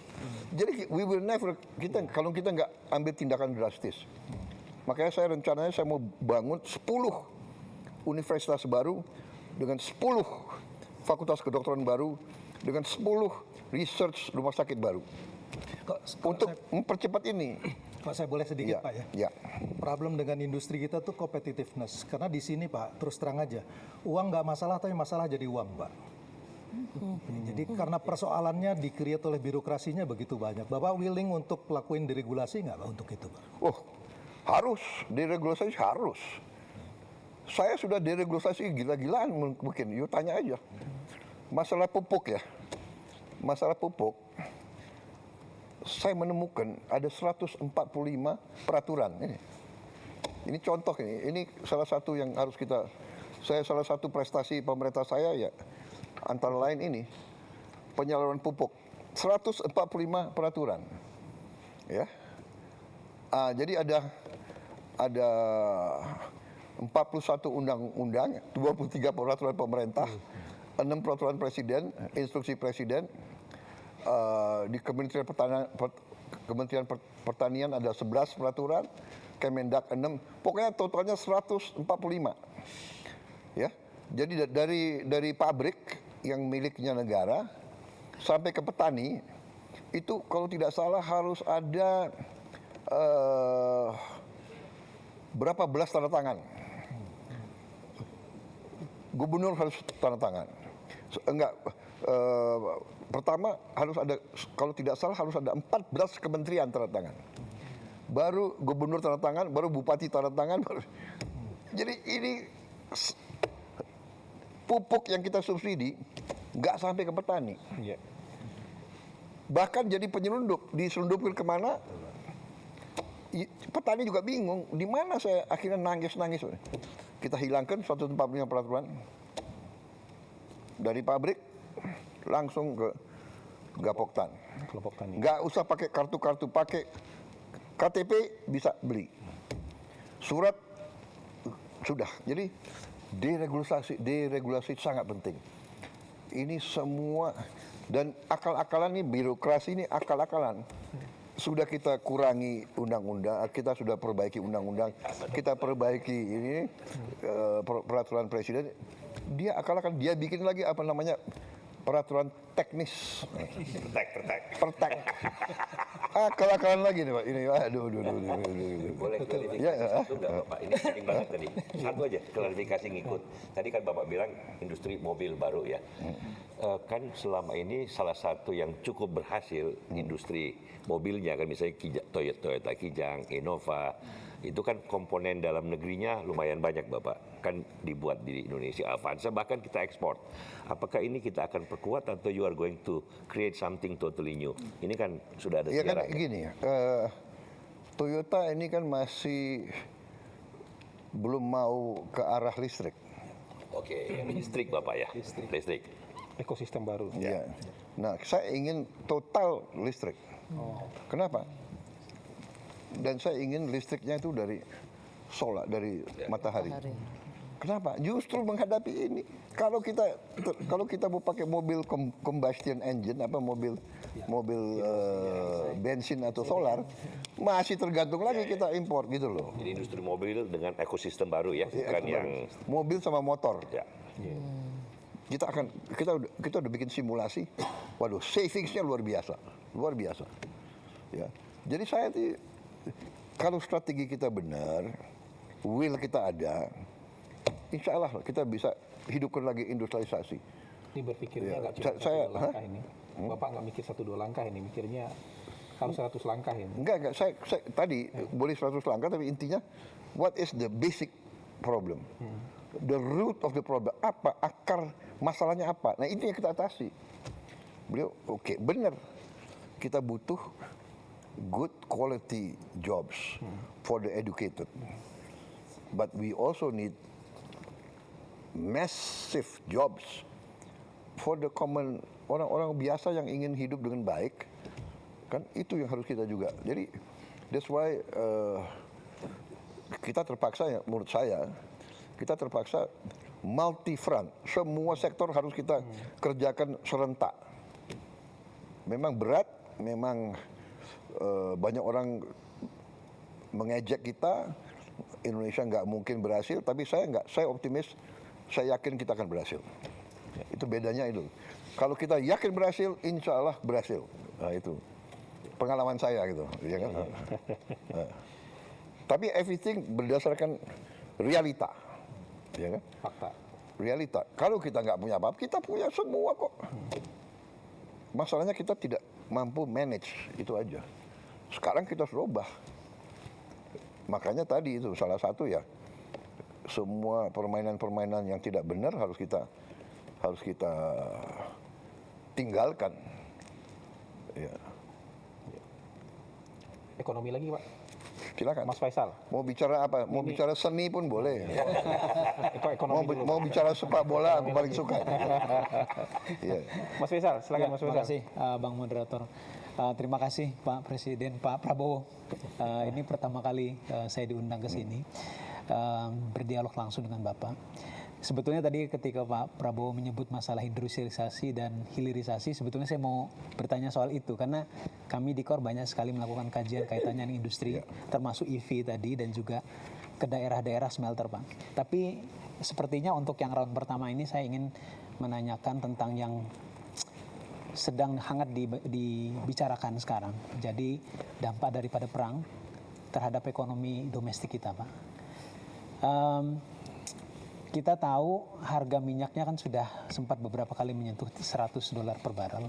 Jadi we will never, kalau kita nggak ambil tindakan drastis. Makanya rencananya saya mau bangun 10 universitas baru dengan 10 fakultas kedokteran baru dengan 10 research rumah sakit baru. Untuk mempercepat ini. Pak, saya boleh sedikit Pak ya? Ya. Problem dengan industri kita tuh competitiveness. Karena di sini Pak, terus terang aja, uang nggak masalah tapi masalah jadi uang Pak. Jadi karena persoalannya di-create oleh birokrasinya begitu banyak. Bapak willing untuk lakuin deregulasi nggak Pak untuk itu Pak? Oh, harus. Deregulasi harus. Saya sudah deregulasi gila-gilaan mungkin. Yuk tanya aja. Masalah pupuk ya. Masalah pupuk. Saya menemukan ada 145 peraturan. Ini contoh ini. Ini salah satu yang harus salah satu prestasi pemerintah saya ya. Antara lain ini, penyaluran pupuk. 145 peraturan. Ya. Jadi ada 41 undang-undang, 23 peraturan pemerintah, 6 peraturan presiden, instruksi presiden. Di Kementerian Pertanian ada 11 peraturan, Kemendak 6, pokoknya totalnya 145. Ya. Jadi dari pabrik yang miliknya negara sampai ke petani itu kalau tidak salah harus ada berapa belas tanda tangan. Gubernur harus tanda tangan. Pertama harus ada, kalau tidak salah harus ada 14 kementerian tanda tangan. Baru gubernur tanda tangan, baru bupati tanda tangan. Jadi ini pupuk yang kita subsidi nggak sampai ke petani. Iya. Bahkan jadi penyelundup, diselundupkan kemana? Petani juga bingung, di mana saya akhirnya nangis-nangis. Kita hilangkan 145 peraturan dari pabrik langsung ke Gapoktan. Kelompok tani. Nggak usah pakai kartu-kartu, pakai KTP bisa beli. Surat sudah. Jadi deregulasi sangat penting. Ini semua dan akal-akalan ini, birokrasi ini akal-akalan. Sudah kita kurangi undang-undang, kita sudah perbaiki undang-undang, kita perbaiki ini peraturan presiden. Dia akal-akalan, dia bikin lagi apa namanya peraturan teknis. Pertek. Akal-akalan lagi nih Pak. Ini aduh. Boleh klarifikasi Ya, satu nggak Bapak? Ini penting banget tadi. Satu aja klarifikasi ngikut. Tadi kan Bapak bilang industri mobil baru ya. Kan selama ini salah satu yang cukup berhasil industri mobilnya kan misalnya Toyota Kijang, Innova, itu kan komponen dalam negerinya lumayan banyak Bapak. Kan dibuat di Indonesia, Avanza bahkan kita ekspor. Apakah ini kita akan perkuat atau you are going to create something totally new? Ini kan sudah ada Ya kan sejarahnya. gini ya, Toyota ini kan masih belum mau ke arah listrik. Oke, listrik Bapak ya? Listrik. Ekosistem baru. Ya. Nah, saya ingin total listrik. Kenapa? Dan saya ingin listriknya itu dari solar, dari matahari. Kenapa? Justru menghadapi ini. Kalau kita mau pakai mobil combustion engine, apa mobil bensin atau solar, masih tergantung lagi kita impor gitu loh. Jadi industri mobil dengan ekosistem baru ya, bukan yang Mobil sama motor. ya. Kita udah bikin simulasi. Waduh, savingsnya luar biasa. Ya. Jadi saya kalau strategi kita benar, will kita ada, insya Allah kita bisa hidupkan lagi industrialisasi. Ini berpikirnya Ya, nggak cuma saya- satu dua langkah ini. Bapak nggak mikir 1-2 langkah ini, mikirnya kalau 100 langkah ini. Enggak. Saya tadi boleh 100 langkah, tapi intinya, what is the basic problem? The root of the problem, apa? Akar masalahnya apa? Nah, itu yang kita atasi. Beliau, oke, benar. Kita butuh good quality jobs for the educated. But we also need massive jobs for the common, orang-orang biasa yang ingin hidup dengan baik. Kan itu yang harus kita juga. Jadi that's why kita terpaksa ya, menurut saya kita terpaksa multi front. Semua sektor harus kita kerjakan serentak. Memang berat, memang banyak orang mengejek kita. Indonesia nggak mungkin berhasil, tapi saya optimis, saya yakin kita akan berhasil. Itu bedanya itu. Kalau kita yakin berhasil, insya Allah berhasil. Nah, itu pengalaman saya gitu, ya kan? Nah. Tapi everything berdasarkan realita, ya kan? Fakta. Realita. Kalau kita nggak punya apa-apa, kita punya semua kok. Masalahnya kita tidak mampu manage, itu aja. Sekarang kita harus rubah. Makanya tadi itu salah satu ya, semua permainan-permainan yang tidak benar harus kita tinggalkan. Ya. Ekonomi lagi Pak, Silakan. Mas Faisal. Mau bicara apa? Mau bicara seni pun boleh. Itu ekonomi dulu. Mau bicara sepak bola aku paling suka. Iya. Mas Faisal, silakan Mas Terima Faisal. kasih Bang Moderator. Terima kasih Pak Presiden, Pak Prabowo. Ini pertama kali saya diundang ke sini berdialog langsung dengan Bapak. Sebetulnya tadi ketika Pak Prabowo menyebut masalah industrialisasi dan hilirisasi, sebetulnya saya mau bertanya soal itu karena kami di KOR banyak sekali melakukan kajian kaitannya dengan industri, termasuk EV tadi dan juga ke daerah-daerah smelter, Pak. Tapi sepertinya untuk yang round pertama ini saya ingin menanyakan tentang yang sedang hangat dibicarakan sekarang. Jadi dampak daripada perang terhadap ekonomi domestik kita, Pak. Kita tahu harga minyaknya kan sudah sempat beberapa kali menyentuh $100 per barel.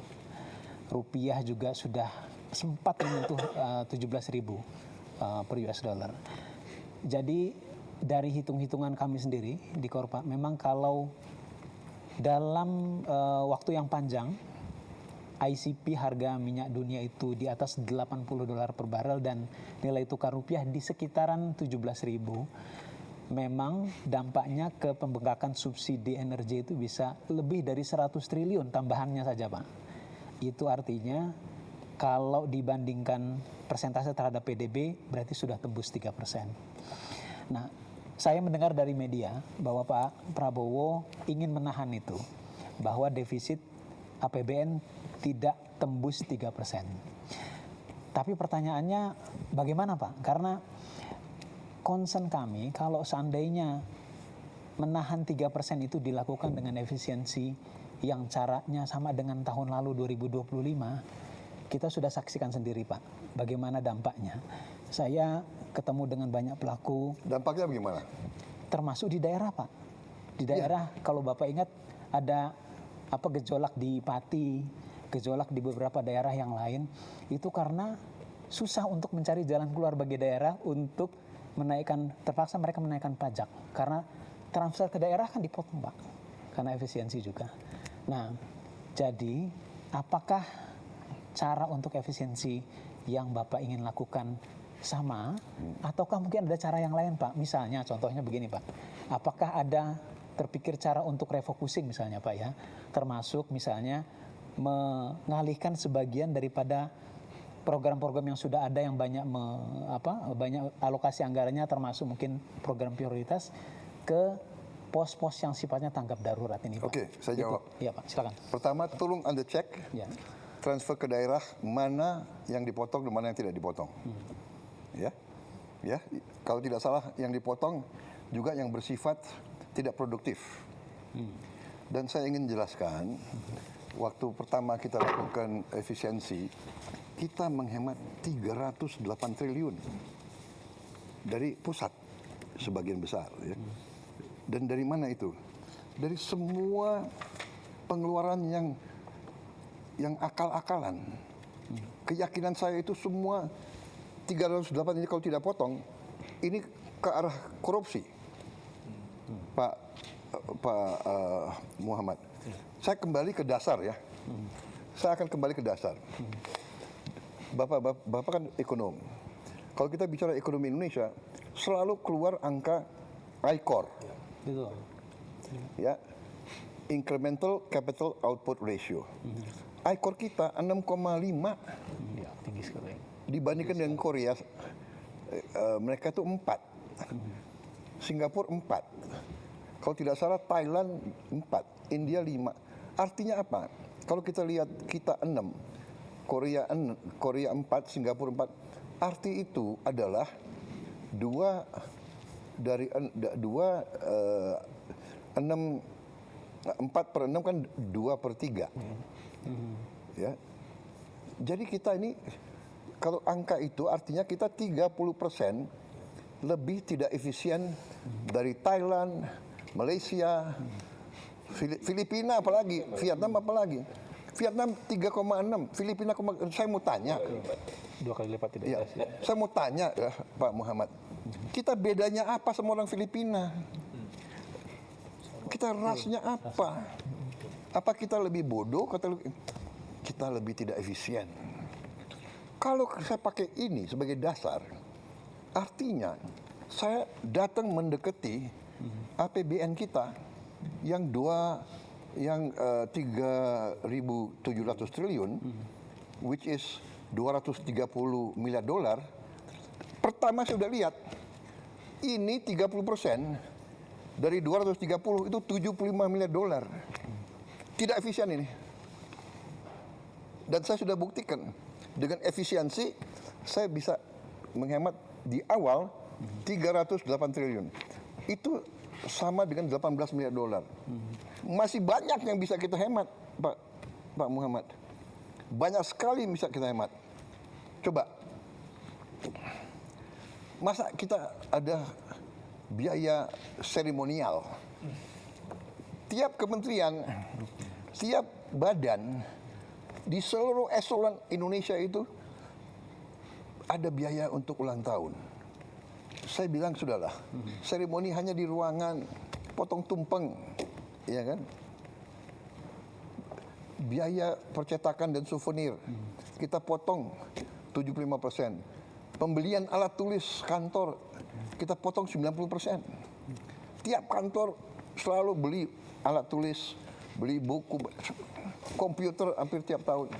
Rupiah juga sudah sempat menyentuh 17.000 per US dollar. Jadi dari hitung-hitungan kami sendiri di Korpa, memang kalau dalam waktu yang panjang, ICP harga minyak dunia itu di atas $80 per barel dan nilai tukar rupiah di sekitaran 17.000, memang dampaknya ke pembengkakan subsidi energi itu bisa lebih dari 100 triliun tambahannya saja, Pak. Itu artinya kalau dibandingkan persentase terhadap PDB berarti sudah tembus 3%. Nah, saya mendengar dari media bahwa Pak Prabowo ingin menahan itu, bahwa defisit APBN tidak tembus 3%. Tapi pertanyaannya bagaimana, Pak? Karena concern kami kalau seandainya menahan 3% itu dilakukan dengan efisiensi yang caranya sama dengan tahun lalu 2025, kita sudah saksikan sendiri, Pak, bagaimana dampaknya. Saya ketemu dengan banyak pelaku. Dampaknya bagaimana? Termasuk di daerah, Pak. Di daerah, kalau Bapak ingat ada gejolak di Pati, gejolak di beberapa daerah yang lain, itu karena susah untuk mencari jalan keluar bagi daerah untuk terpaksa mereka menaikkan pajak. Karena transfer ke daerah kan dipotong, Pak. Karena efisiensi juga. Nah, jadi apakah cara untuk efisiensi yang Bapak ingin lakukan sama, ataukah mungkin ada cara yang lain, Pak? Misalnya, contohnya begini, Pak. Apakah ada terpikir cara untuk refocusing misalnya, Pak, ya? Termasuk misalnya mengalihkan sebagian daripada program-program yang sudah ada yang banyak banyak alokasi anggarannya, termasuk mungkin program prioritas, ke pos-pos yang sifatnya tanggap darurat ini, Pak. Oke, saya jawab. Iya, Pak, silakan. Pertama, tolong Anda cek Ya. transfer ke daerah mana yang dipotong dan mana yang tidak dipotong. Ya, kalau tidak salah yang dipotong juga yang bersifat tidak produktif. Dan saya ingin jelaskan, waktu pertama kita lakukan efisiensi, kita menghemat 308 triliun dari pusat sebagian besar. Ya. Dan dari mana itu? Dari semua pengeluaran yang akal-akalan. Keyakinan saya itu semua 308 ini kalau tidak potong, ini ke arah korupsi. Pak Muhammad, saya kembali ke dasar ya. Saya akan kembali ke dasar. Bapak kan ekonom. Kalau kita bicara ekonomi Indonesia, selalu keluar angka ICOR. Betul. Ya, incremental capital output ratio. ICOR kita 6,5. Ya, tinggi sekali. Dibandingkan dengan Korea, mereka itu 4. Singapura 4. Kalau tidak salah Thailand 4, India 5. Artinya apa? Kalau kita lihat kita 6, Korea 4, Singapura 4. Arti itu adalah 4 per 6 kan 2/3. Ya. Jadi kita ini kalau angka itu artinya kita 30% lebih tidak efisien dari Thailand, Malaysia, Filipina apalagi, Vietnam apalagi. Vietnam 3,6, Filipina, saya mau tanya. 2 kali lipat tidak Ya, efisien. saya mau tanya ya, Pak Muhammad. Kita bedanya apa sama orang Filipina? Kita rasnya apa? Apa kita lebih bodoh? Kita lebih tidak efisien. Kalau saya pakai ini sebagai dasar, artinya saya datang mendekati APBN kita yang 3.700 triliun, which is 230 miliar dolar. Pertama saya sudah lihat, ini 30% dari 230 itu 75 miliar dolar. Tidak efisien ini. Dan saya sudah buktikan, dengan efisiensi saya bisa menghemat di awal 308 triliun. Itu sama dengan 18 miliar dolar. Masih banyak yang bisa kita hemat, Pak Muhammad. Banyak sekali yang bisa kita hemat. Coba, masa kita ada biaya seremonial? Tiap kementerian, tiap badan di seluruh eselon Indonesia itu ada biaya untuk ulang tahun. Saya bilang sudahlah, seremoni hanya di ruangan, potong tumpeng, ya kan? Biaya percetakan dan souvenir kita potong 75%. Pembelian alat tulis kantor kita potong 90%. Tiap kantor selalu beli alat tulis, beli buku, komputer hampir tiap tahun.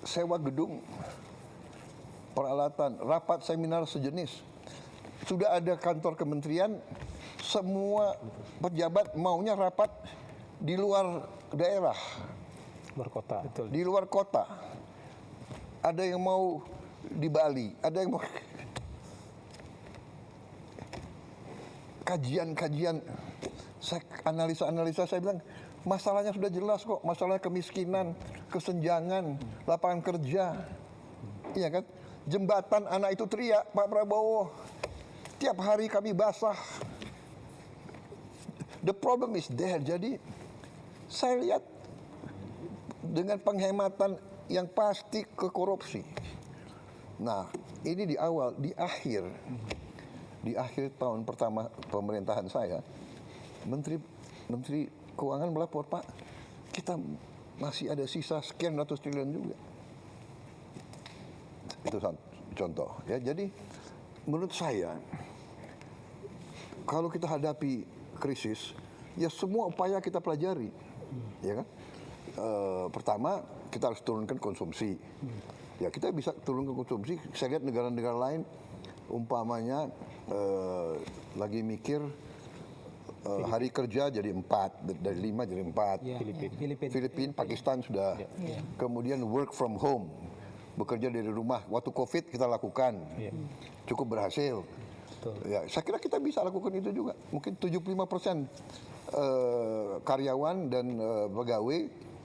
Sewa gedung, peralatan, rapat seminar sejenis. Sudah ada kantor kementerian, semua pejabat maunya rapat di luar daerah, Berkota. Betul. di luar kota. Ada yang mau di Bali, ada yang mau kajian-kajian, analisa-analisa, saya bilang masalahnya sudah jelas kok, masalah kemiskinan, kesenjangan, lapangan kerja, iya kan? Jembatan anak itu teriak, Pak Prabowo, tiap hari kami basah. The problem is there. Jadi saya lihat dengan penghematan yang pasti ke korupsi. Nah, ini di awal, di akhir tahun pertama pemerintahan saya, Menteri Keuangan melapor, Pak, kita masih ada sisa sekian ratus triliun juga. Itu contoh. Ya, jadi menurut saya, kalau kita hadapi krisis, ya semua upaya kita pelajari, ya kan? Pertama, kita harus turunkan konsumsi. Ya, kita bisa turunkan konsumsi. Saya lihat negara-negara lain, umpamanya lagi mikir hari kerja jadi 4, dari 5 jadi 4. Ya, Filipina, Pakistan sudah. Kemudian work from home, bekerja dari rumah. Waktu COVID kita lakukan, cukup berhasil. Ya, saya kira kita bisa lakukan itu juga. Mungkin 75% karyawan dan pegawai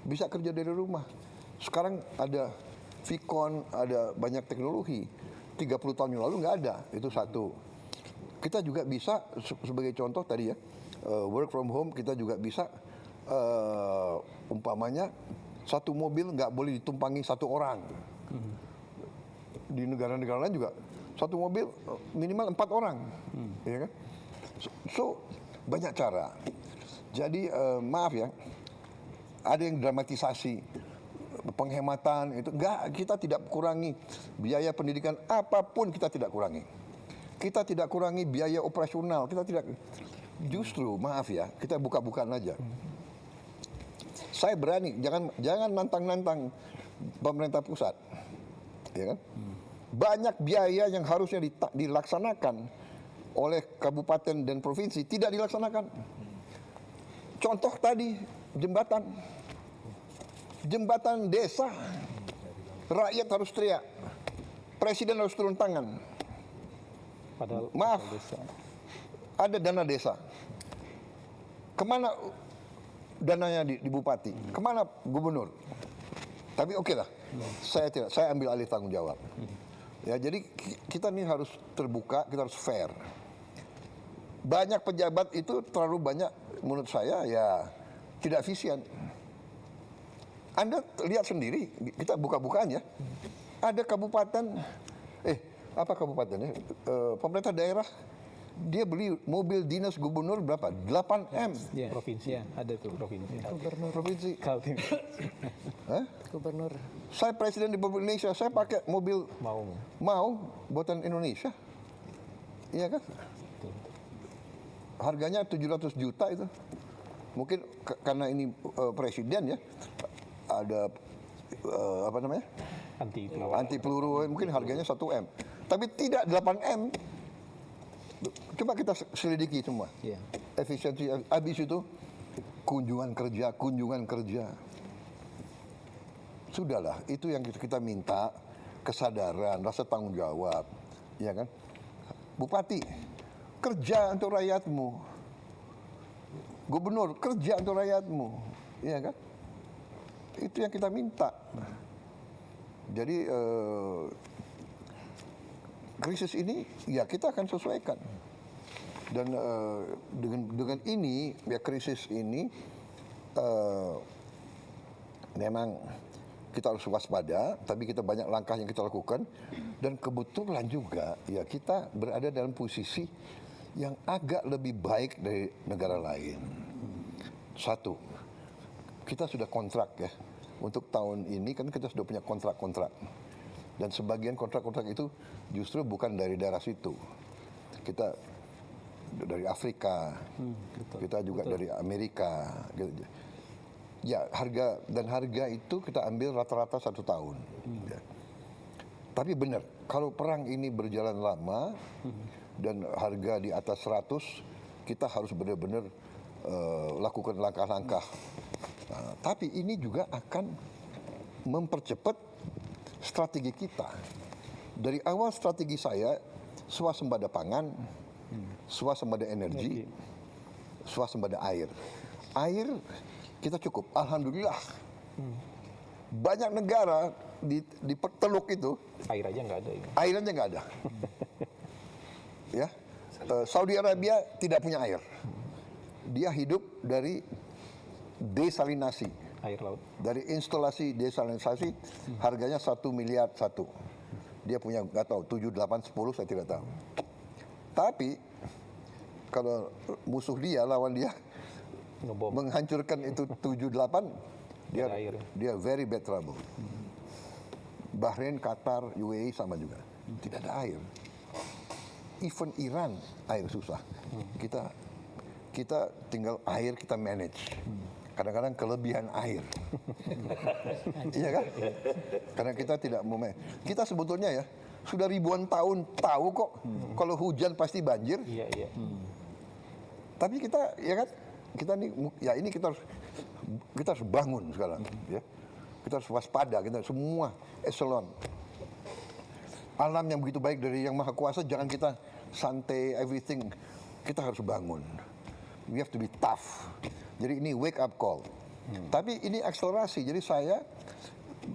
bisa kerja dari rumah. Sekarang ada Vicon, ada banyak teknologi. 30 tahun yang lalu nggak ada, itu satu. Kita juga bisa, sebagai contoh tadi ya, work from home, kita juga bisa, umpamanya, satu mobil nggak boleh ditumpangi satu orang. Di negara-negara lain juga, satu mobil minimal 4 orang. Ya kan? So, banyak cara. Jadi, maaf ya, ada yang dramatisasi penghematan itu. Enggak, kita tidak kurangi biaya pendidikan apapun, kita tidak kurangi. Kita tidak kurangi biaya operasional, kita tidak. Justru maaf ya, kita buka-bukaan aja. Saya berani, jangan nantang-nantang pemerintah pusat. Ya kan? Banyak biaya yang harusnya dilaksanakan oleh kabupaten dan provinsi tidak dilaksanakan. Contoh tadi, jembatan desa, rakyat harus teriak, presiden harus turun tangan. Padahal Maaf, ada dana desa. Kemana dananya di bupati? Kemana gubernur? Tapi oke lah, saya ambil alih tanggung jawab. Ya, jadi kita ini harus terbuka, kita harus fair. Banyak pejabat itu terlalu banyak, menurut saya ya tidak efisien. Anda lihat sendiri, kita buka-bukaan ya. Ada kabupaten, apa kabupatennya? Pemerintah daerah, dia beli mobil dinas gubernur berapa? 8M. Ya, provinsi. ya. Ada tuh provinsi. Provinsi. Kaltim. Hah? Gubernur. Saya presiden di Republik Indonesia, saya pakai mobil mau buatan Indonesia. Iya kan? Harganya 700 juta itu. Mungkin karena ini presiden ya, ada apa namanya? Anti peluru, mungkin harganya 1M. Tapi tidak 8M. Coba kita selidiki semua. Efisiensi, habis itu kunjungan kerja. Sudahlah, itu yang kita minta, kesadaran, rasa tanggung jawab, ya kan? Bupati, kerja untuk rakyatmu. Gubernur, kerja untuk rakyatmu, ya kan? Itu yang kita minta. Jadi krisis ini, ya kita akan sesuaikan. Dan dengan ini, ya krisis ini memang kita harus waspada, tapi kita banyak langkah yang kita lakukan. Dan kebetulan juga ya kita berada dalam posisi yang agak lebih baik dari negara lain. Satu, kita sudah kontrak ya. Untuk tahun ini kan kita sudah punya kontrak-kontrak. Dan sebagian kontrak-kontrak itu justru bukan dari daerah situ. Kita dari Afrika, kita juga dari Amerika. Gitu. Ya, harga itu kita ambil rata-rata 1 tahun. Ya. Tapi benar, kalau perang ini berjalan lama dan harga di atas 100, kita harus benar-benar lakukan langkah-langkah. Nah, tapi ini juga akan mempercepat strategi kita. Dari awal strategi saya, swasembada pangan, swasembada energi, swasembada air. Air kita cukup, alhamdulillah. Banyak negara di Teluk itu Air aja nggak ada ini. air aja nggak ada. Ya, Saudi Arabia tidak punya air. Dia hidup dari desalinasi, Air laut. dari instalasi desalinasi, harganya 1 miliar satu. Dia punya nggak tahu 7, 8, 10 saya tidak tahu. Tapi kalau musuh dia lawan dia Ngebom. menghancurkan itu 7, 8, dia Ada air. dia very bad trouble. Bahrain, Qatar, UAE sama juga. Tidak ada air. Even Iran air susah. Kita tinggal air kita manage. Kadang-kadang kelebihan air. Iya kan? Karena kita tidak mau kita sebetulnya ya sudah ribuan tahun tahu kok kalau hujan pasti banjir. Iya, iya. Tapi kita ya kan kita ini kita harus bangun sekarang ya. Kita harus waspada, kita semua eselon. Alam yang begitu baik dari Yang Maha Kuasa, jangan kita santai everything. Kita harus bangun. We have to be tough. Jadi ini wake up call. Tapi ini akselerasi. Jadi saya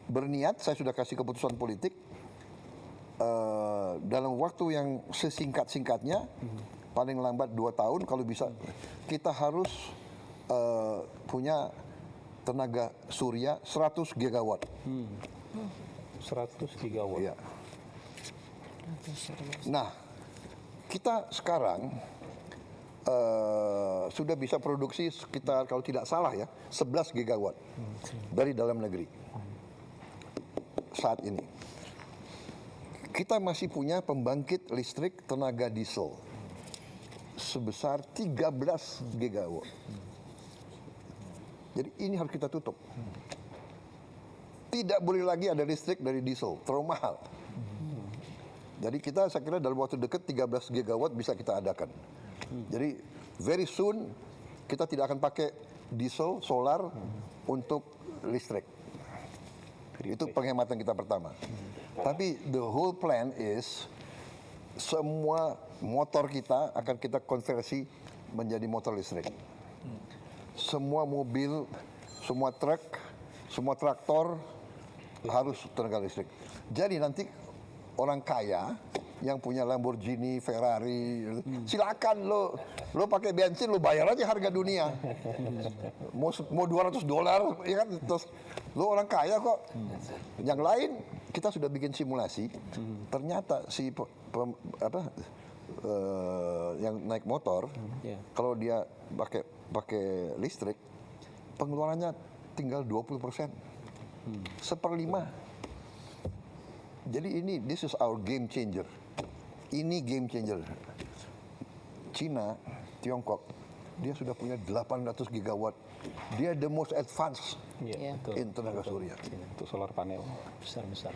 berniat, saya sudah kasih keputusan politik dalam waktu yang sesingkat-singkatnya, paling lambat 2 tahun kalau bisa, kita harus punya tenaga surya 100 gigawatt. 100 gigawatt. Ya. Nah, kita sekarang sudah bisa produksi sekitar kalau tidak salah ya 11 gigawatt dari dalam negeri saat ini. Kita masih punya pembangkit listrik tenaga diesel sebesar 13 gigawatt. Jadi ini harus kita tutup. Tidak boleh lagi ada listrik dari diesel, terlalu mahal. Jadi saya kira dalam waktu dekat 13 gigawatt bisa kita adakan. Jadi very soon kita tidak akan pakai diesel, solar untuk listrik. Itu penghematan kita pertama. Tapi the whole plan is semua motor kita akan kita konversi menjadi motor listrik. Semua mobil, semua truk, semua traktor harus tenaga listrik. Jadi nanti orang kaya yang punya Lamborghini, Ferrari, silakan lo pakai bensin, lo bayar aja harga dunia. Mau $200, ya kan? Terus lo orang kaya kok. Yang lain kita sudah bikin simulasi. Ternyata yang naik motor, kalau dia pakai listrik, pengeluarannya tinggal 20%, 1/5. Jadi this is our game changer. Ini game changer. Cina, Tiongkok, dia sudah punya 800 gigawatt. Dia the most advanced in tenaga surya. Untuk solar panel. Besar-besar.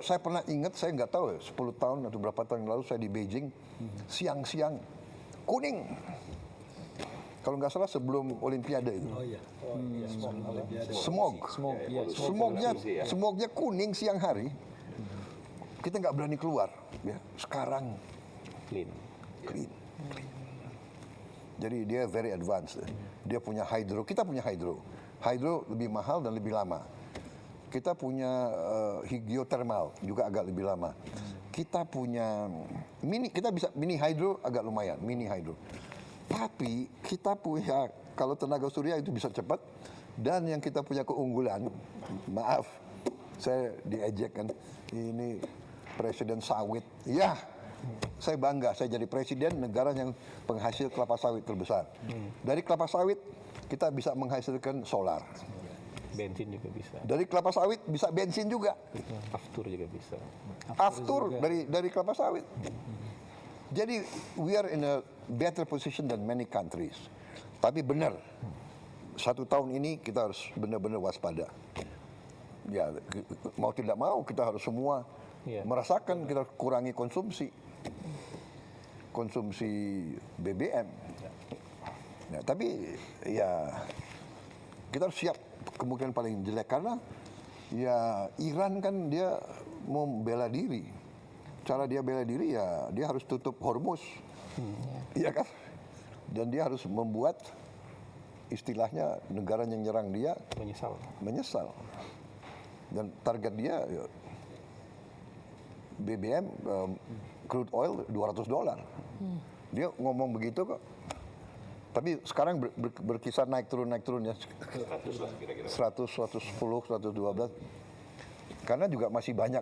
Saya pernah ingat, saya nggak tahu ya, 10 tahun atau berapa tahun yang lalu saya di Beijing, siang-siang kuning. Kalau nggak salah sebelum Olimpiade itu. Oh iya. Smognya kuning siang hari. Kita nggak berani keluar. Ya. Sekarang Clean. Jadi dia very advanced. Dia punya hydro, kita punya hydro. Hydro lebih mahal dan lebih lama. Kita punya geothermal juga agak lebih lama. Kita punya kita bisa mini hydro agak lumayan, mini hydro. Tapi kita punya kalau tenaga surya itu bisa cepat, dan yang kita punya keunggulan, maaf, saya diejek kan, ini presiden sawit. Ya, saya bangga, saya jadi presiden negara yang penghasil kelapa sawit terbesar. Dari kelapa sawit kita bisa menghasilkan solar. Bensin juga bisa. Dari kelapa sawit bisa bensin juga. Aftur juga bisa. Aftur dari kelapa sawit. Jadi we are in a better position than many countries. Tapi benar, 1 tahun ini kita harus benar-benar waspada. Ya, mau tidak mau kita harus semua merasakan, kita kurangi konsumsi BBM. Ya, tapi ya kita harus siap kemungkinan paling jelek, karena ya Iran kan dia mau bela diri. Cara dia bela diri ya dia harus tutup Hormuz, iya kan? Dan dia harus membuat istilahnya negara yang nyerang dia menyesal. Dan target dia ya, BBM, crude oil $200. Dia ngomong begitu kok. Tapi sekarang berkisar naik turun ya. 100, 110, 112. Karena juga masih banyak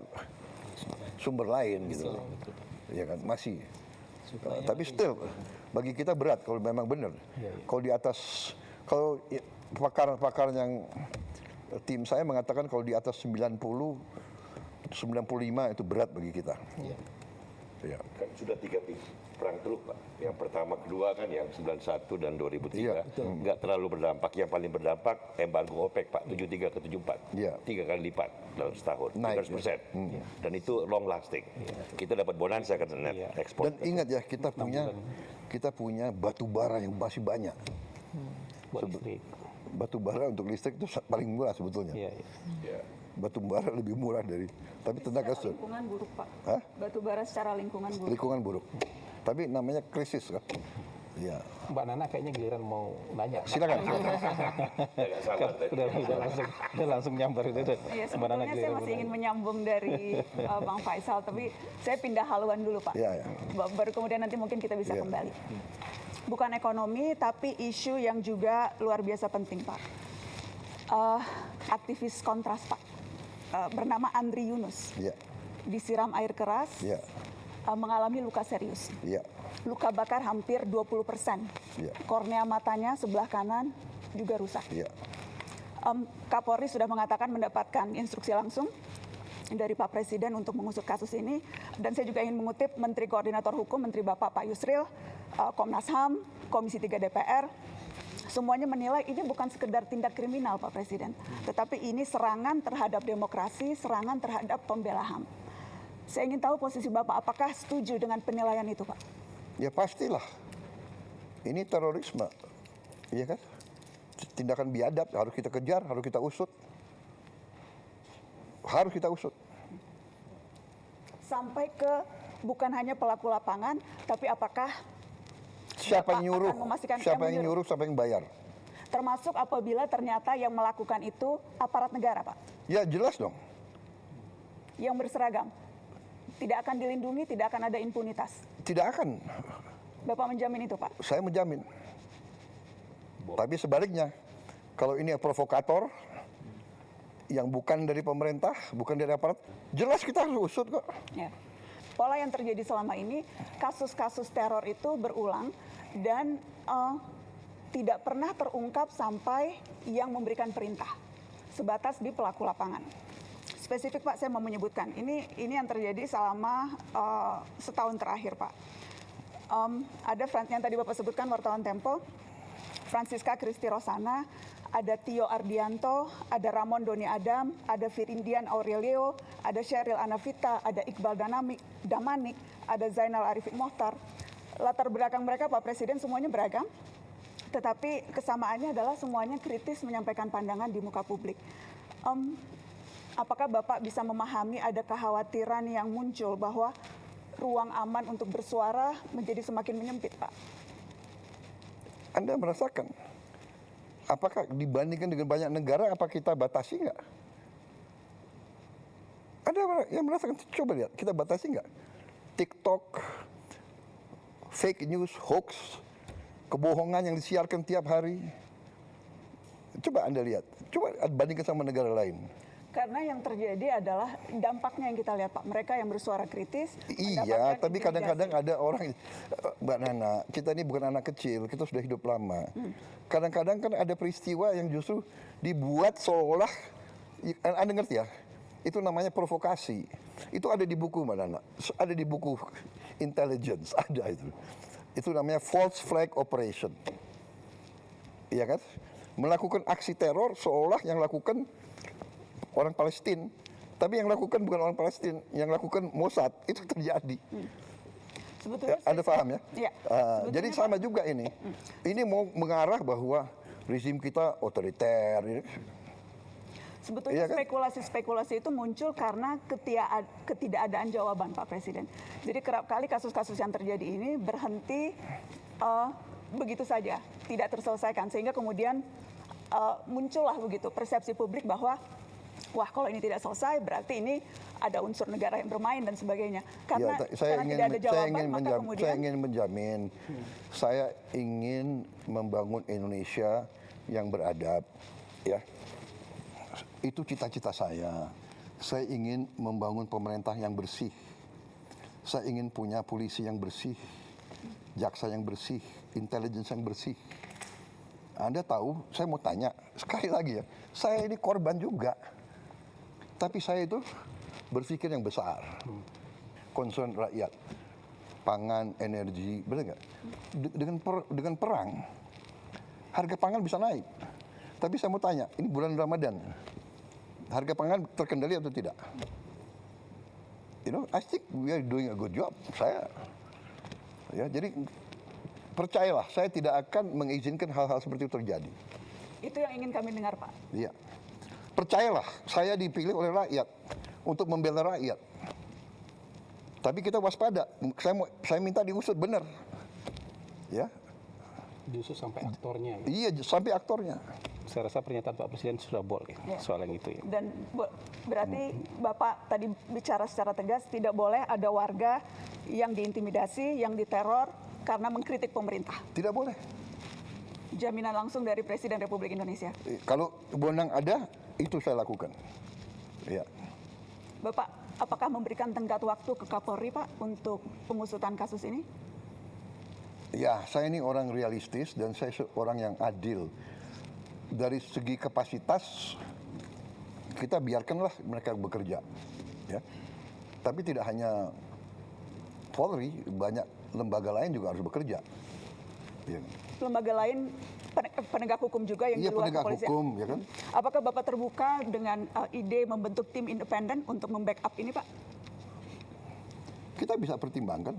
sumber lain gitu. Ya kan, masih. Tapi still bagi kita berat kalau memang benar. Kalau di atas, kalau pakar yang tim saya mengatakan kalau di atas 90, 95 itu berat bagi kita. Ya. Kan sudah 3 perang teluk, Pak. Yang pertama, kedua kan yang 91 dan 2003. Nggak terlalu berdampak. Yang paling berdampak embargo OPEC, Pak. 73 ke 74. 3 kali lipat dalam setahun. 300%. Dan itu long lasting. Kita dapat bonansa kan net ekspor. Dan ingat ya, kita punya batu bara yang masih banyak. Batu bara untuk listrik itu paling murah sebetulnya. Batu bara lebih murah dari, tapi tenaga surya. Lingkungan buruk, Pak. Hah? Batu bara secara lingkungan buruk. Lingkungan buruk. Tapi namanya krisis kan. Ya. Mbak Nana kayaknya giliran mau nanya. Silakan. Udah langsung nyambar itu. Iya, sebetulnya saya masih ingin menyambung dari Bang Faisal, tapi saya pindah haluan dulu, Pak. Ya. Baru kemudian nanti mungkin kita bisa kembali. Bukan ekonomi, tapi isu yang juga luar biasa penting, Pak. Aktivis kontras, Pak, bernama Andri Yunus, disiram air keras, mengalami luka serius. Luka bakar hampir 20%. Kornea matanya sebelah kanan juga rusak. Kapolri sudah mengatakan mendapatkan instruksi langsung dari Pak Presiden untuk mengusut kasus ini. Dan saya juga ingin mengutip Menteri Koordinator Hukum, Menteri Bapak Pak Yusril, Komnas HAM, Komisi 3 DPR, semuanya menilai ini bukan sekedar tindak kriminal, Pak Presiden, tetapi ini serangan terhadap demokrasi, serangan terhadap pembela HAM. Saya ingin tahu posisi Bapak, apakah setuju dengan penilaian itu, Pak? Ya pastilah. Ini terorisme, iya kan? Tindakan biadab harus kita kejar, harus kita usut. Harus kita usut. Sampai ke bukan hanya pelaku lapangan, tapi apakah siapa yang nyuruh, siapa yang nyuruh, siapa yang bayar. Termasuk apabila ternyata yang melakukan itu aparat negara, Pak? Ya jelas dong. Yang berseragam. Tidak akan dilindungi, tidak akan ada impunitas. Tidak akan. Bapak menjamin itu, Pak? Saya menjamin. Tapi sebaliknya, kalau ini provokator yang bukan dari pemerintah, bukan dari aparat, jelas kita harus usut kok. Ya. Pola yang terjadi selama ini, kasus-kasus teror itu berulang dan tidak pernah terungkap sampai yang memberikan perintah, sebatas di pelaku lapangan. Spesifik, Pak, saya mau menyebutkan, ini yang terjadi selama setahun terakhir, Pak. Ada yang tadi Bapak sebutkan, wartawan Tempo, Francisca Christy Rosana, ada Tio Ardianto, ada Ramon Doni Adam, ada Firindian Aurelio, ada Sheryl Anavita, ada Iqbal Damanik, ada Zainal Arifin Mohtar. Latar belakang mereka, Pak Presiden, semuanya beragam, tetapi kesamaannya adalah semuanya kritis menyampaikan pandangan di muka publik. Apakah Bapak bisa memahami ada kekhawatiran yang muncul bahwa ruang aman untuk bersuara menjadi semakin menyempit, Pak? Anda merasakan, apakah dibandingkan dengan banyak negara, apa kita batasi nggak? Ada yang merasakan, coba lihat, kita batasi nggak? TikTok, fake news, hoax, kebohongan yang disiarkan tiap hari. Coba Anda lihat, coba bandingkan sama negara lain. Karena yang terjadi adalah dampaknya yang kita lihat Pak. Mereka yang bersuara kritis. Iya, mendapatkan tapi kadang-kadang intimidasi. ada orang, Mbak Nana, kita ini bukan anak kecil, kita sudah hidup lama. Kadang-kadang kan ada peristiwa yang justru dibuat seolah, Anda ngerti ya, itu namanya provokasi. Itu ada di buku Mbak Nana, ada di buku intelligence, ada itu. Itu namanya false flag operation. Iya kan? Melakukan aksi teror seolah yang lakukan orang Palestina, tapi yang lakukan bukan orang Palestina, yang lakukan Mossad. Itu terjadi. Sebetulnya Anda paham ya? Iya. Jadi sama juga ini. Ini mau mengarah bahwa rezim kita otoriter. Sebetulnya Iya kan? spekulasi-spekulasi itu muncul karena ketidakadaan jawaban Pak Presiden. Jadi kerap kali kasus-kasus yang terjadi ini berhenti begitu saja, tidak terselesaikan. Sehingga kemudian muncullah begitu persepsi publik bahwa wah kalau ini tidak selesai berarti ini ada unsur negara yang bermain dan sebagainya. Karena, karena tidak ada jawaban maka kemudian saya ingin menjamin, saya ingin membangun Indonesia yang beradab, ya. Itu cita-cita saya. Saya ingin membangun pemerintah yang bersih. Saya ingin punya polisi yang bersih, jaksa yang bersih, intelligence yang bersih. Anda tahu, saya mau tanya sekali lagi ya, saya ini korban juga. Tapi saya itu berpikir yang besar. Concern rakyat, pangan, energi, benar nggak? Dengan perang, harga pangan bisa naik. Tapi saya mau tanya, ini bulan Ramadan, harga pangan terkendali atau tidak? You know, I think we are doing a good job. Ya, jadi percayalah, saya tidak akan mengizinkan hal-hal seperti itu terjadi. itu yang ingin kami dengar Pak. Iya. Percayalah, saya dipilih oleh rakyat untuk membela rakyat. Tapi kita waspada. Saya minta diusut benar. Ya. Diusut sampai aktornya. Iya, sampai aktornya. Saya rasa pernyataan Pak Presiden sudah boleh soal yang itu ya. Dan berarti Bapak tadi bicara secara tegas tidak boleh ada warga yang diintimidasi, yang diteror karena mengkritik pemerintah. Tidak boleh. Jaminan langsung dari Presiden Republik Indonesia. Kalau wewenang ada, itu saya lakukan. Ya. Bapak, apakah memberikan tenggat waktu ke Kapolri Pak untuk pengusutan kasus ini? Ya, saya ini orang realistis dan saya orang yang adil. Dari segi kapasitas, kita biarkanlah mereka bekerja. Ya. Tapi tidak hanya Polri, banyak lembaga lain juga harus bekerja. Ya. Lembaga lain penegak hukum juga yang Iya, di luar penegak kepolisian. hukum, ya kan? Apakah Bapak terbuka dengan ide membentuk tim independen untuk membackup ini Pak? Kita bisa pertimbangkan.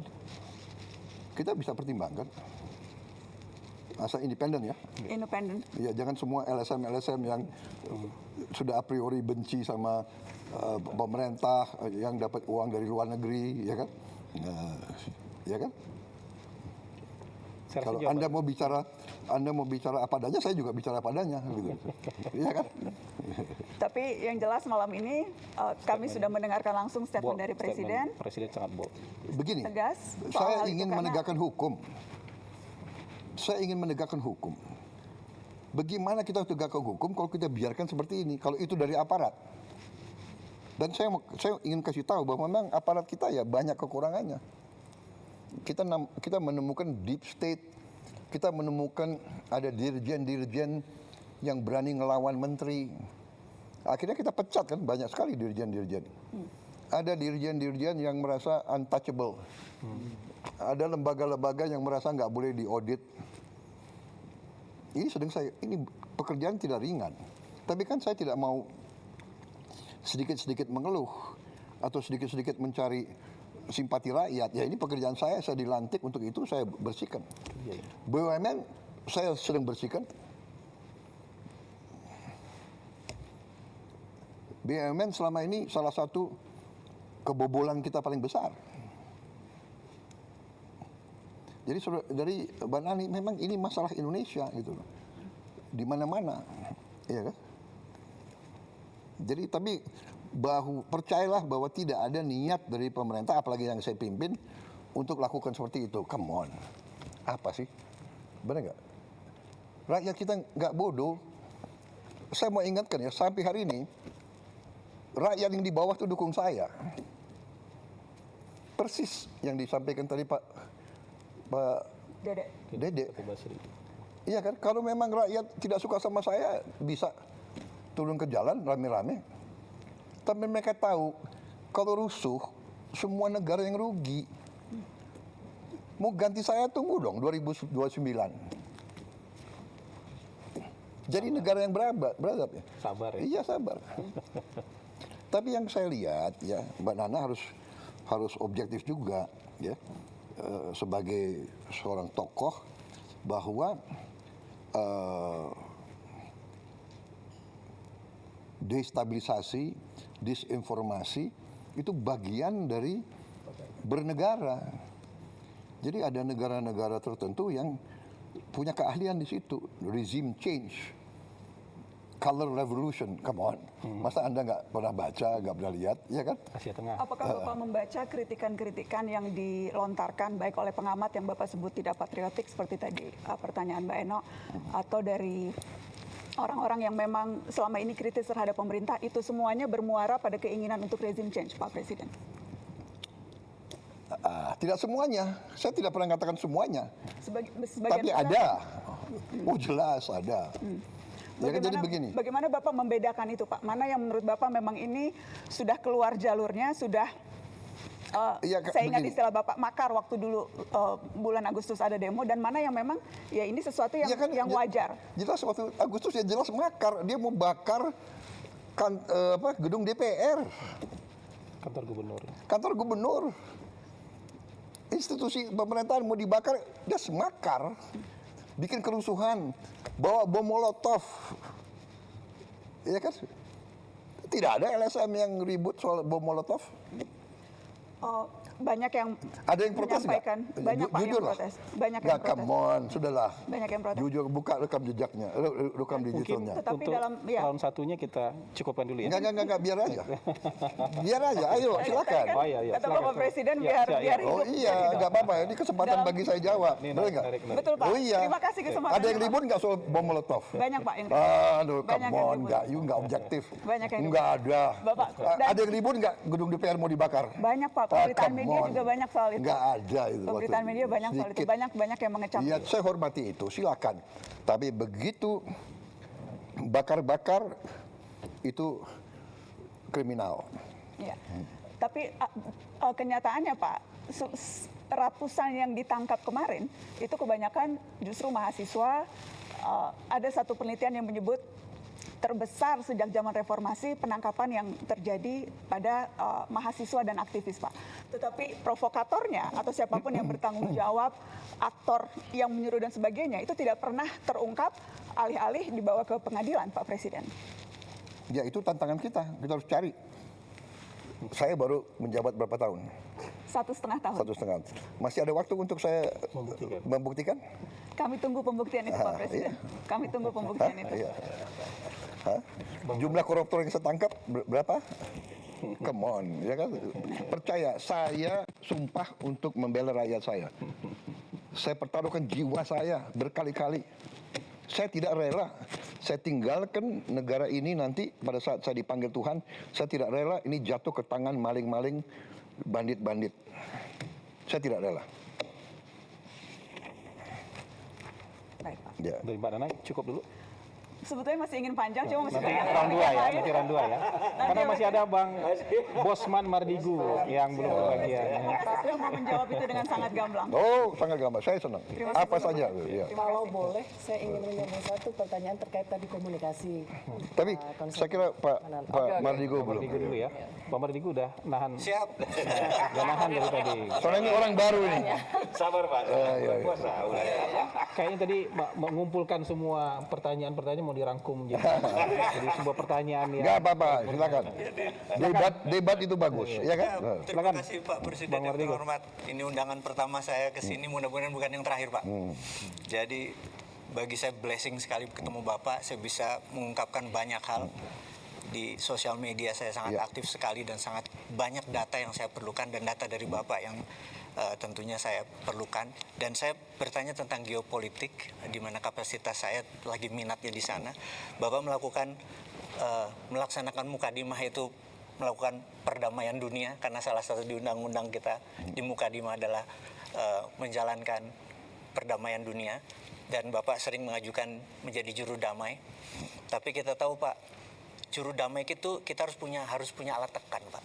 Kita bisa pertimbangkan. Asal independen ya. Independen. Ya, jangan semua LSM yang sudah a priori benci sama pemerintah yang dapat uang dari luar negeri, ya kan? Ya kan? Kalau Anda mau bicara apa adanya, saya juga bicara apa adanya, gitu. Iya kan? Tapi yang jelas malam ini kami sudah mendengarkan langsung statement dari Presiden. Presiden sangat bold. Begini, Tegas. soal saya hal itu ingin karena- menegakkan hukum. Saya ingin menegakkan hukum. Bagaimana kita tegakkan hukum kalau kita biarkan seperti ini? Kalau itu dari aparat. Dan saya ingin kasih tahu bahwa memang aparat kita ya banyak kekurangannya. Kita menemukan deep state, kita menemukan ada dirjen-dirjen yang berani ngelawan menteri. Akhirnya kita pecat kan, banyak sekali dirjen-dirjen. Ada dirjen-dirjen yang merasa untouchable. Ada lembaga-lembaga yang merasa nggak boleh diaudit. Ini pekerjaan tidak ringan. Tapi kan saya tidak mau sedikit-sedikit mengeluh atau sedikit-sedikit mencari simpati rakyat. Ya ini pekerjaan saya dilantik untuk itu, saya bersihkan. BUMN saya sedang bersihkan. BUMN selama ini salah satu kebobolan kita paling besar. Jadi dari Mbak Nani, memang ini masalah Indonesia gitu loh. Di mana-mana, ya kan? Jadi tapi percayalah bahwa tidak ada niat dari pemerintah, apalagi yang saya pimpin, untuk lakukan seperti itu. Come on, apa sih? Benar nggak? Rakyat kita nggak bodoh. saya mau ingatkan ya, sampai hari ini rakyat yang di bawah itu dukung saya. Persis yang disampaikan tadi Pak Dede. Iya kan, kalau memang rakyat tidak suka sama saya, bisa turun ke jalan rame-rame. Tapi mereka tahu, kalau rusuh, semua negara yang rugi. Mau ganti saya, tunggu dong 2029. Jadi negara yang beradab ya. Sabar ya. Iya, sabar. Tapi yang saya lihat ya, Mbak Nana harus objektif juga ya, sebagai seorang tokoh, bahwa destabilisasi, disinformasi itu bagian dari bernegara. Jadi ada negara-negara tertentu yang punya keahlian di situ, regime change, color revolution, come on. Masa Anda nggak pernah baca, nggak pernah lihat, ya kan? Asia Tengah. Apakah Bapak membaca kritikan-kritikan yang dilontarkan baik oleh pengamat yang Bapak sebut tidak patriotik seperti tadi pertanyaan Mbak Eno, atau dari orang-orang yang memang selama ini kritis terhadap pemerintah, itu semuanya bermuara pada keinginan untuk regime change, Pak Presiden? Tidak semuanya, saya tidak pernah katakan semuanya. Sebagian Tapi besar. ada, oh jelas ada. Ya kan, jadi begini. Bagaimana Bapak membedakan itu, Pak? Mana yang menurut Bapak memang ini sudah keluar jalurnya, sudah saya ingat begini. istilah Bapak makar waktu dulu bulan Agustus ada demo, dan mana yang memang ya ini sesuatu yang Ya kan, yang wajar. Jelas waktu Agustus ya jelas makar, dia mau bakar gedung DPR, kantor gubernur, institusi pemerintahan mau dibakar, dia semakar, bikin kerusuhan, bawa bom molotov, ya kan? Tidak ada LSM yang ribut soal bom molotov. Banyak yang Ada yang protes nggak? menyampaikan, banyak Pak yang Jujur lah. protes, banyak yang Nggak, protes. come on, sudahlah. Banyak yang protes. Jujur, buka rekam jejaknya, rekam digitalnya. Tetapi Untuk dalam ya, round satunya kita cukupkan dulu ya. Enggak, biar aja. Biar aja, ayo silakan. Oh iya, kata silakan. Bapak Presiden Ya, biar ya, biar Oh hidup. iya, nggak apa-apa. Ini kesempatan Dalam- bagi saya jawab. Ini Boleh nggak? menarik. Betul Pak. Oh iya. Terima kasih kesempatan. Ada yang ribut nggak soal bom molotov? Banyak Pak yang ribut. Aduh, Banyak come yang on, ribut. nggak objektif. Banyak yang Nggak ada. Bapak, dan- Ada yang ribut nggak gedung DPR mau dibakar? Banyak Pak, pemberitaan come media on. juga banyak soal itu. Nggak ada itu. Pemberitaan media banyak soal itu, Sedikit. banyak yang mengecam. Iya, saya hormati itu, silakan. Tapi begitu bakar-bakar itu kriminal. Ya. Tapi kenyataannya Pak, ratusan yang ditangkap kemarin itu kebanyakan justru mahasiswa. Ada satu penelitian yang menyebut terbesar sejak zaman reformasi penangkapan yang terjadi pada mahasiswa dan aktivis, Pak. Tetapi provokatornya atau siapapun yang bertanggung jawab, aktor yang menyuruh dan sebagainya itu tidak pernah terungkap, alih-alih dibawa ke pengadilan, Pak Presiden. Ya itu tantangan kita harus cari. Saya baru menjabat berapa tahun? 1,5 tahun. 1,5. Masih ada waktu untuk saya membuktikan? Kami tunggu pembuktian itu, Pak Presiden. Kami tunggu pembuktian itu. Iya. Hah? Jumlah koruptor yang saya tangkap berapa? Come on, ya kan? Percaya, saya sumpah untuk membela rakyat saya. Saya pertaruhkan jiwa saya berkali-kali. Saya tidak rela, saya tinggalkan negara ini nanti pada saat saya dipanggil Tuhan, saya tidak rela ini jatuh ke tangan maling-maling, bandit-bandit. Saya tidak rela. Baik, Pak. Ya. Dari Mbak Nana cukup dulu. Sebetulnya masih ingin panjang, cuma masih Nanti banyak round 2 ya, lain. nanti round 2 ya. Karena masih ada Bang Bosman Mardigu yang belum kebagian. Terima kasih sudah mau menjawab itu dengan sangat gamblang. Oh, sangat gampang. Saya senang. Apa saja. Ya. Kalau boleh, saya ingin menyambung satu pertanyaan terkait tadi komunikasi. Tapi saya kira Pak Mardigu belum. Mardigu dulu ya. Pak Mardigu udah nahan. Siap. Udah nahan dari tadi. Soalnya ini orang baru ini. Sabar Pak. Iya. Puasa. Kayaknya tadi mengumpulkan semua pertanyaan-pertanyaan mau dirangkum jadi sebuah pertanyaan yang Enggak apa-apa, silakan. Debat itu bagus, ya kan? Terima kasih Pak Presiden Bang yang Mardigu. terhormat. Ini undangan pertama saya ke sini, mudah-mudahan bukan yang terakhir Pak. Jadi bagi saya blessing sekali ketemu Bapak, saya bisa mengungkapkan banyak hal. Di sosial media saya sangat aktif sekali dan sangat banyak data yang saya perlukan dan data dari Bapak yang tentunya saya perlukan. Dan saya bertanya tentang geopolitik, di mana kapasitas saya lagi minatnya di sana. Bapak melaksanakan Mukadimah itu melakukan perdamaian dunia, karena salah satu di undang-undang kita di Mukadimah adalah menjalankan perdamaian dunia, dan Bapak sering mengajukan menjadi juru damai. Tapi kita tahu Pak, juru damai itu kita harus punya alat tekan Pak.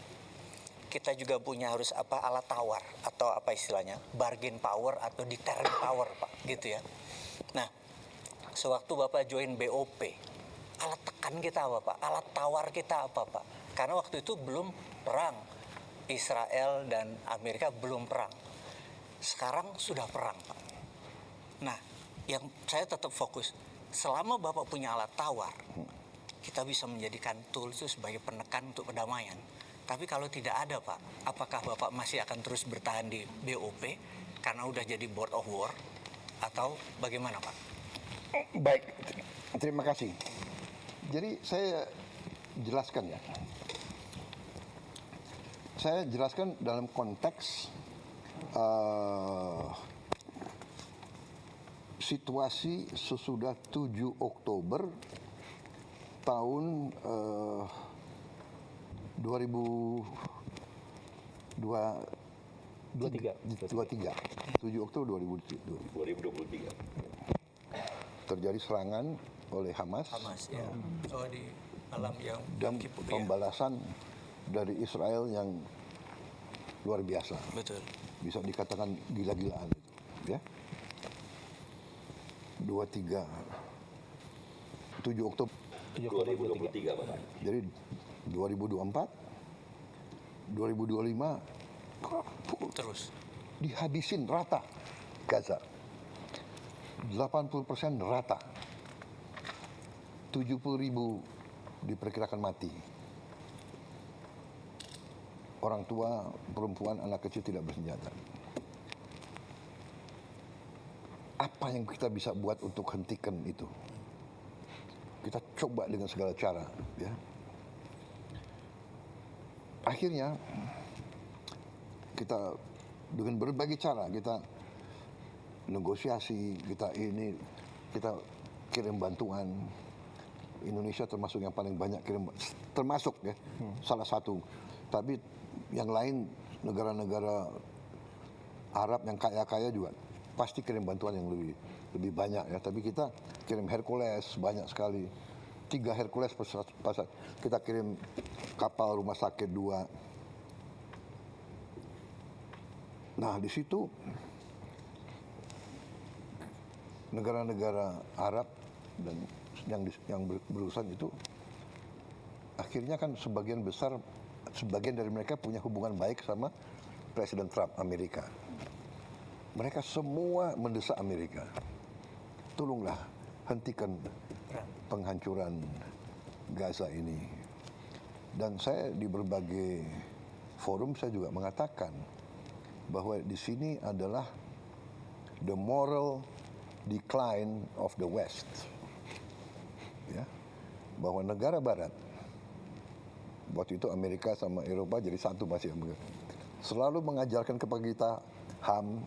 Kita juga harus alat tawar, atau apa istilahnya, bargain power atau deterrent power Pak, gitu ya. Nah, sewaktu Bapak join BOP, alat tekan kita apa Pak? Alat tawar kita apa Pak? Karena waktu itu belum perang. Israel dan Amerika belum perang. Sekarang sudah perang Pak. Nah, yang saya tetap fokus, selama Bapak punya alat tawar, kita bisa menjadikan tools itu sebagai penekan untuk perdamaian. Tapi kalau tidak ada Pak, apakah Bapak masih akan terus bertahan di BOP karena udah jadi board of war, atau bagaimana Pak? Baik, terima kasih. Jadi saya jelaskan ya. Saya jelaskan dalam konteks situasi sesudah 7 Oktober tahun 2023. 7 Oktober 2023. Terjadi serangan oleh Hamas Ya. Oh, di malam yang dan pembalasan dari Israel yang luar biasa. Betul. Bisa dikatakan gila-gilaan itu, ya. 7 Oktober 2023 Bapak. Jadi 2024, 2025 Terus. dihabisin rata Gaza. 80% rata. 70.000 diperkirakan mati. Orang tua, perempuan, anak kecil tidak bersenjata. Apa yang kita bisa buat untuk hentikan itu? Kita coba dengan segala cara, ya. Akhirnya kita dengan berbagai cara kita negosiasi, kita kirim bantuan. Indonesia termasuk yang paling banyak kirim, termasuk ya, salah satu. Tapi yang lain negara-negara Arab yang kaya-kaya juga pasti kirim bantuan yang lebih banyak ya. Tapi kita kirim Hercules banyak sekali. 3 Hercules pasar. Kita kirim kapal rumah sakit 2. Nah, di situ negara-negara Arab dan yang berurusan itu akhirnya kan sebagian dari mereka punya hubungan baik sama Presiden Trump Amerika. Mereka semua mendesak Amerika, tolonglah hentikan penghancuran Gaza ini. Dan saya di berbagai forum saya juga mengatakan bahwa di sini adalah the moral decline of the West. Ya, bahwa negara Barat, waktu itu Amerika sama Eropa jadi satu masih, selalu mengajarkan kepada kita HAM,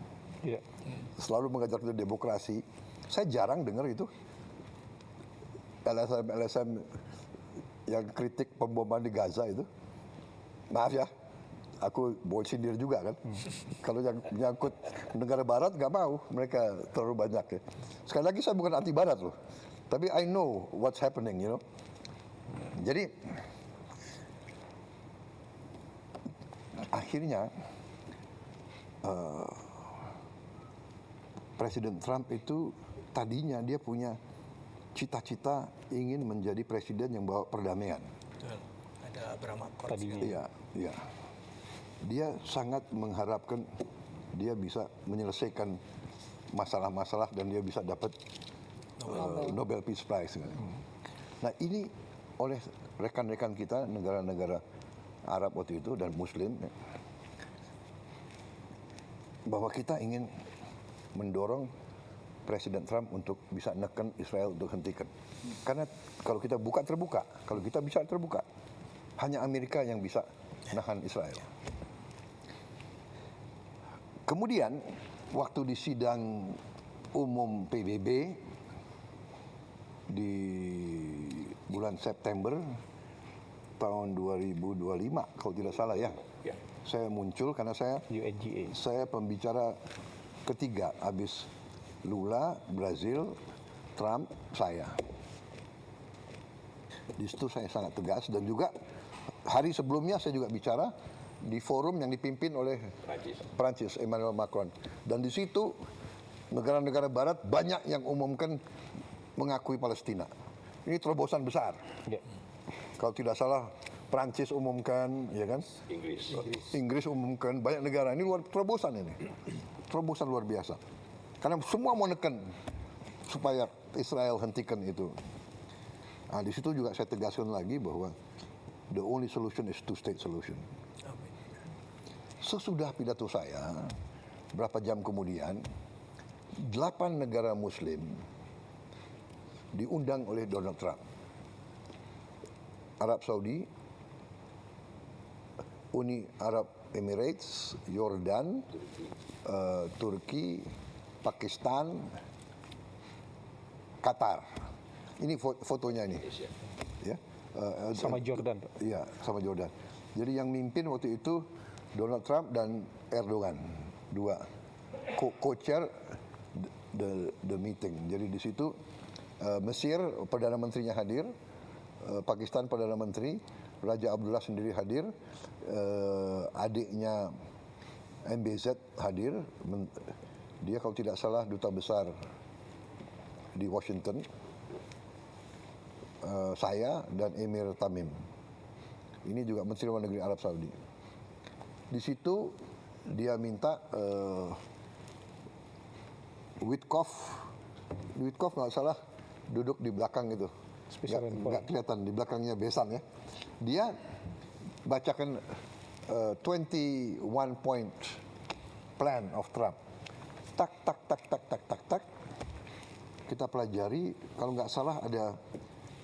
selalu mengajarkan kita demokrasi. Saya jarang dengar itu LSM yang kritik pemboman di Gaza itu. Maaf ya, aku boleh sindir juga kan. Kalau yang menyangkut negara Barat nggak mau, mereka terlalu banyak ya. Sekali lagi saya bukan anti Barat loh, tapi I know what's happening, you know. Jadi akhirnya Presiden Trump itu tadinya dia punya cita-cita ingin menjadi presiden yang bawa perdamaian. Betul. Ada Abraham Accords. Tadinya. Iya, iya. Dia sangat mengharapkan dia bisa menyelesaikan masalah-masalah dan dia bisa dapat Nobel Peace Prize. Nah, ini oleh rekan-rekan kita negara-negara Arab waktu itu dan Muslim bahwa kita ingin mendorong Presiden Trump untuk bisa neken Israel untuk hentikan. Karena kalau kita buka terbuka, kalau kita bisa terbuka, hanya Amerika yang bisa nahan Israel. Kemudian waktu di sidang umum PBB di bulan September tahun 2025 kalau tidak salah ya. Saya muncul karena UNGA. saya pembicara ketiga habis Lula, Brazil, Trump, saya. Di situ saya sangat tegas dan juga hari sebelumnya saya juga bicara di forum yang dipimpin oleh Prancis, Emmanuel Macron. Dan di situ negara-negara barat banyak yang umumkan mengakui Palestina. Ini terobosan besar. Ya. Kalau tidak salah Prancis umumkan, ya kan? Inggris umumkan, banyak negara. Ini terobosan ini. Terobosan luar biasa. Karena semua mau neken supaya Israel hentikan itu. Nah, di situ juga saya tegaskan lagi bahwa the only solution is two-state solution. Sesudah pidato saya, berapa jam kemudian, 8 negara Muslim diundang oleh Donald Trump. Arab Saudi, Uni Arab Emirates, Yordan, Turki, Pakistan, Qatar. Ini fotonya ini. Ya. Sama Jordan, Pak. Iya, sama Jordan. Jadi yang mimpin waktu itu Donald Trump dan Erdogan, dua co-chair the meeting. Jadi di situ Mesir Perdana Menterinya hadir, Pakistan Perdana Menteri, Raja Abdullah sendiri hadir, adiknya MBZ hadir, dia kalau tidak salah duta besar di Washington, saya dan Emir Tamim. Ini juga Menteri Luar Negeri Arab Saudi. Di situ dia minta Witkoff nggak salah duduk di belakang itu, nggak kelihatan di belakangnya besan ya. Dia bacakan 21 point plan of Trump. Tak. Kita pelajari, kalau nggak salah ada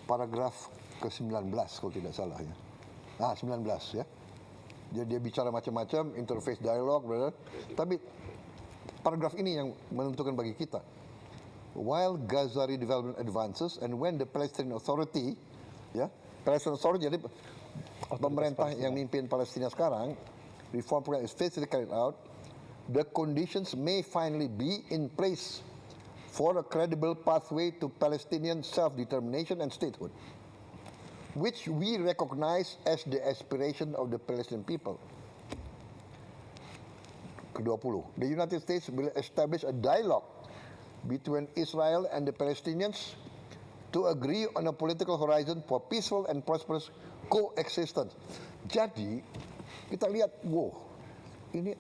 paragraf ke-19 kalau tidak salah ya. 19 ya. Jadi dia bicara macam-macam, interface dialog, tapi paragraf ini yang menentukan bagi kita. While Gaza redevelopment advances and when the Palestinian Authority, ya, Palestinian Authority jadi pemerintah yang mimpin Palestina sekarang, reform program is faithfully carried out, the conditions may finally be in place for a credible pathway to Palestinian self-determination and statehood, which we recognize as the aspiration of the Palestinian people. Ke-20, the United States will establish a dialogue between Israel and the Palestinians to agree on a political horizon for peaceful and prosperous coexistence. Jadi, kita lihat, wow, ini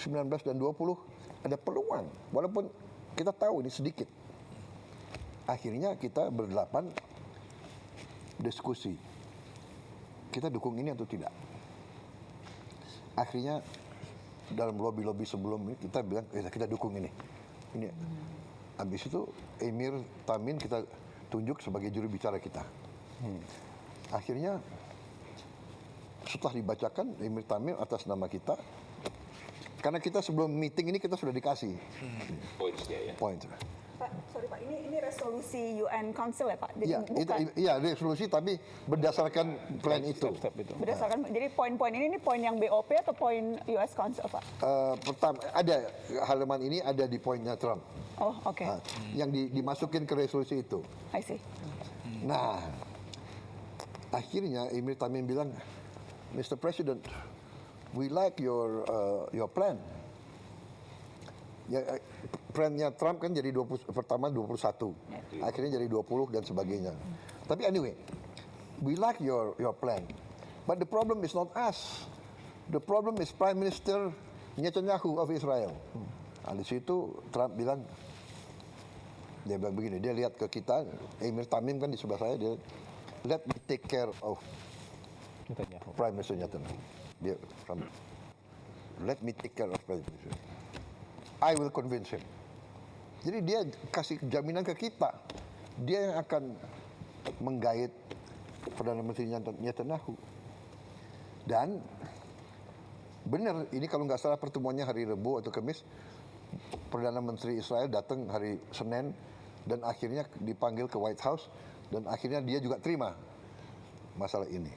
19 dan 20 ada peluang, walaupun kita tahu ini sedikit. Akhirnya kita berdelapan diskusi, kita dukung ini atau tidak. Akhirnya dalam lobby-lobby sebelum ini kita bilang kita dukung ini. Habis itu Emir Tamim kita tunjuk sebagai juru bicara kita. Akhirnya setelah dibacakan Emir Tamim atas nama kita, karena kita sebelum meeting ini kita sudah dikasih poin. Pak, sorry Pak, ini resolusi UN Council ya Pak? Jadi Iya, resolusi tapi berdasarkan plan itu. Berdasarkan, jadi poin-poin ini poin yang BOP atau poin US Council Pak? Pertama, ada halaman ini ada di poinnya Trump. Oh, oke. Yang dimasukin ke resolusi itu. I see. Nah, akhirnya Emir Tamim bilang, Mr. President, we like your plan. Ya, plannya Trump kan jadi pertama 21, akhirnya jadi 20 dan sebagainya. Tapi anyway, we like your plan, but the problem is not us. The problem is Prime Minister Netanyahu of Israel. Nah, di situ Trump bilang, dia bilang begini, dia lihat ke kita, Emir Tamim kan di sebelah saya, dia let me take care of Prime Minister Netanyahu. Dia let me take care of Prime Minister. I will convince him. Jadi dia kasih jaminan ke kita, dia yang akan menggait Perdana Menteri Netanyahu. Dan Benar, ini kalau nggak salah pertemuannya hari Rabu atau Kamis, Perdana Menteri Israel datang hari Senin dan akhirnya dipanggil ke White House dan akhirnya dia juga terima masalah ini.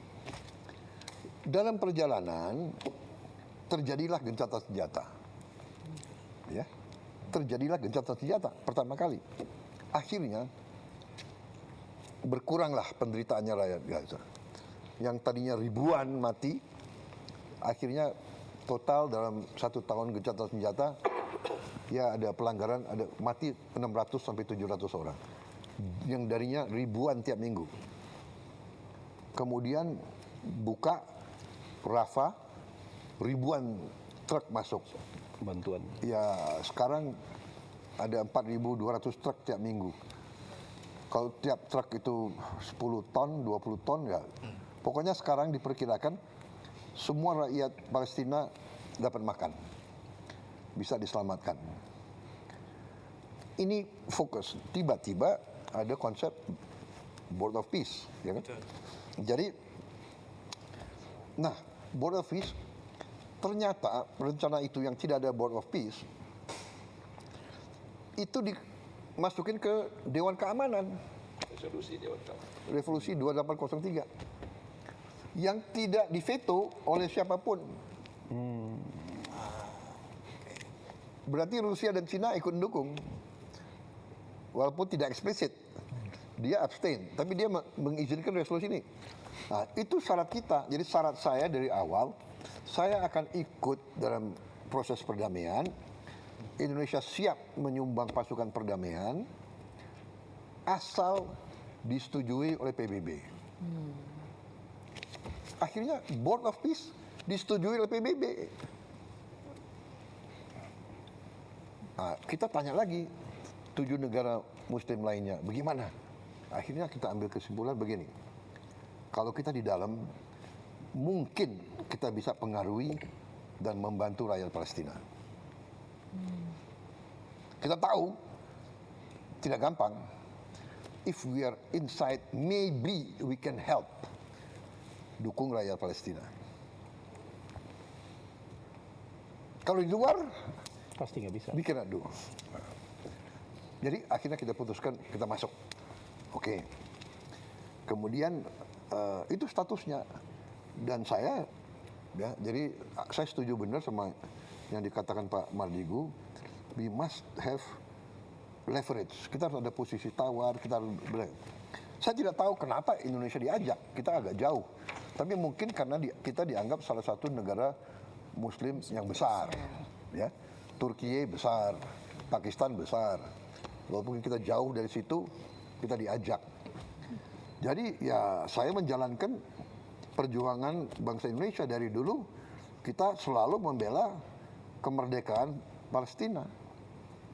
Dalam perjalanan terjadilah gencatan senjata. Ya. Terjadilah gencatan senjata pertama kali. Akhirnya berkuranglah penderitaannya rakyat Gaza. Yang tadinya ribuan mati, akhirnya total dalam 1 tahun gencatan senjata, ya ada pelanggaran, ada mati 600 sampai 700 orang. Yang darinya ribuan tiap minggu. Kemudian buka Rafah, ribuan truk masuk. Bantuan. Ya sekarang ada 4.200 truk tiap minggu. Kalau tiap truk itu 10 ton, 20 ton ya. Pokoknya sekarang diperkirakan semua rakyat Palestina dapat makan. Bisa diselamatkan. Ini fokus. Tiba-tiba ada konsep Board of Peace. Ya kan? Jadi, nah Board of Peace ternyata rencana itu yang tidak ada Board of Peace itu dimasukin ke Dewan Keamanan. Resolusi Dewan Keamanan. Resolusi 2803 yang tidak diveto oleh siapapun. Berarti Rusia dan Cina ikut mendukung. Walaupun tidak eksplisit. Dia abstain, tapi dia mengizinkan resolusi ini. Nah, itu syarat kita. Jadi syarat saya dari awal, saya akan ikut dalam proses perdamaian. Indonesia siap menyumbang pasukan perdamaian asal disetujui oleh PBB. Akhirnya Board of Peace disetujui oleh PBB. Nah, kita tanya lagi 7 negara Muslim lainnya, bagaimana? Akhirnya kita ambil kesimpulan begini. Kalau kita di dalam, mungkin kita bisa pengaruhi dan membantu rakyat Palestina. Kita tahu tidak gampang. If we are inside, maybe we can help dukung rakyat Palestina. Kalau di luar, Pasti nggak bisa. we cannot do. Jadi akhirnya kita putuskan kita masuk. Oke. Kemudian itu statusnya. Dan saya, ya, jadi saya setuju benar sama yang dikatakan Pak Mardigu. We must have leverage. Kita harus ada posisi tawar. Saya tidak tahu kenapa Indonesia diajak. Kita agak jauh. Tapi mungkin karena kita dianggap salah satu negara Muslim yang besar. Ya, Turki besar, Pakistan besar. Walaupun kita jauh dari situ, kita diajak. Jadi ya saya menjalankan perjuangan bangsa Indonesia dari dulu. Kita selalu membela kemerdekaan Palestina.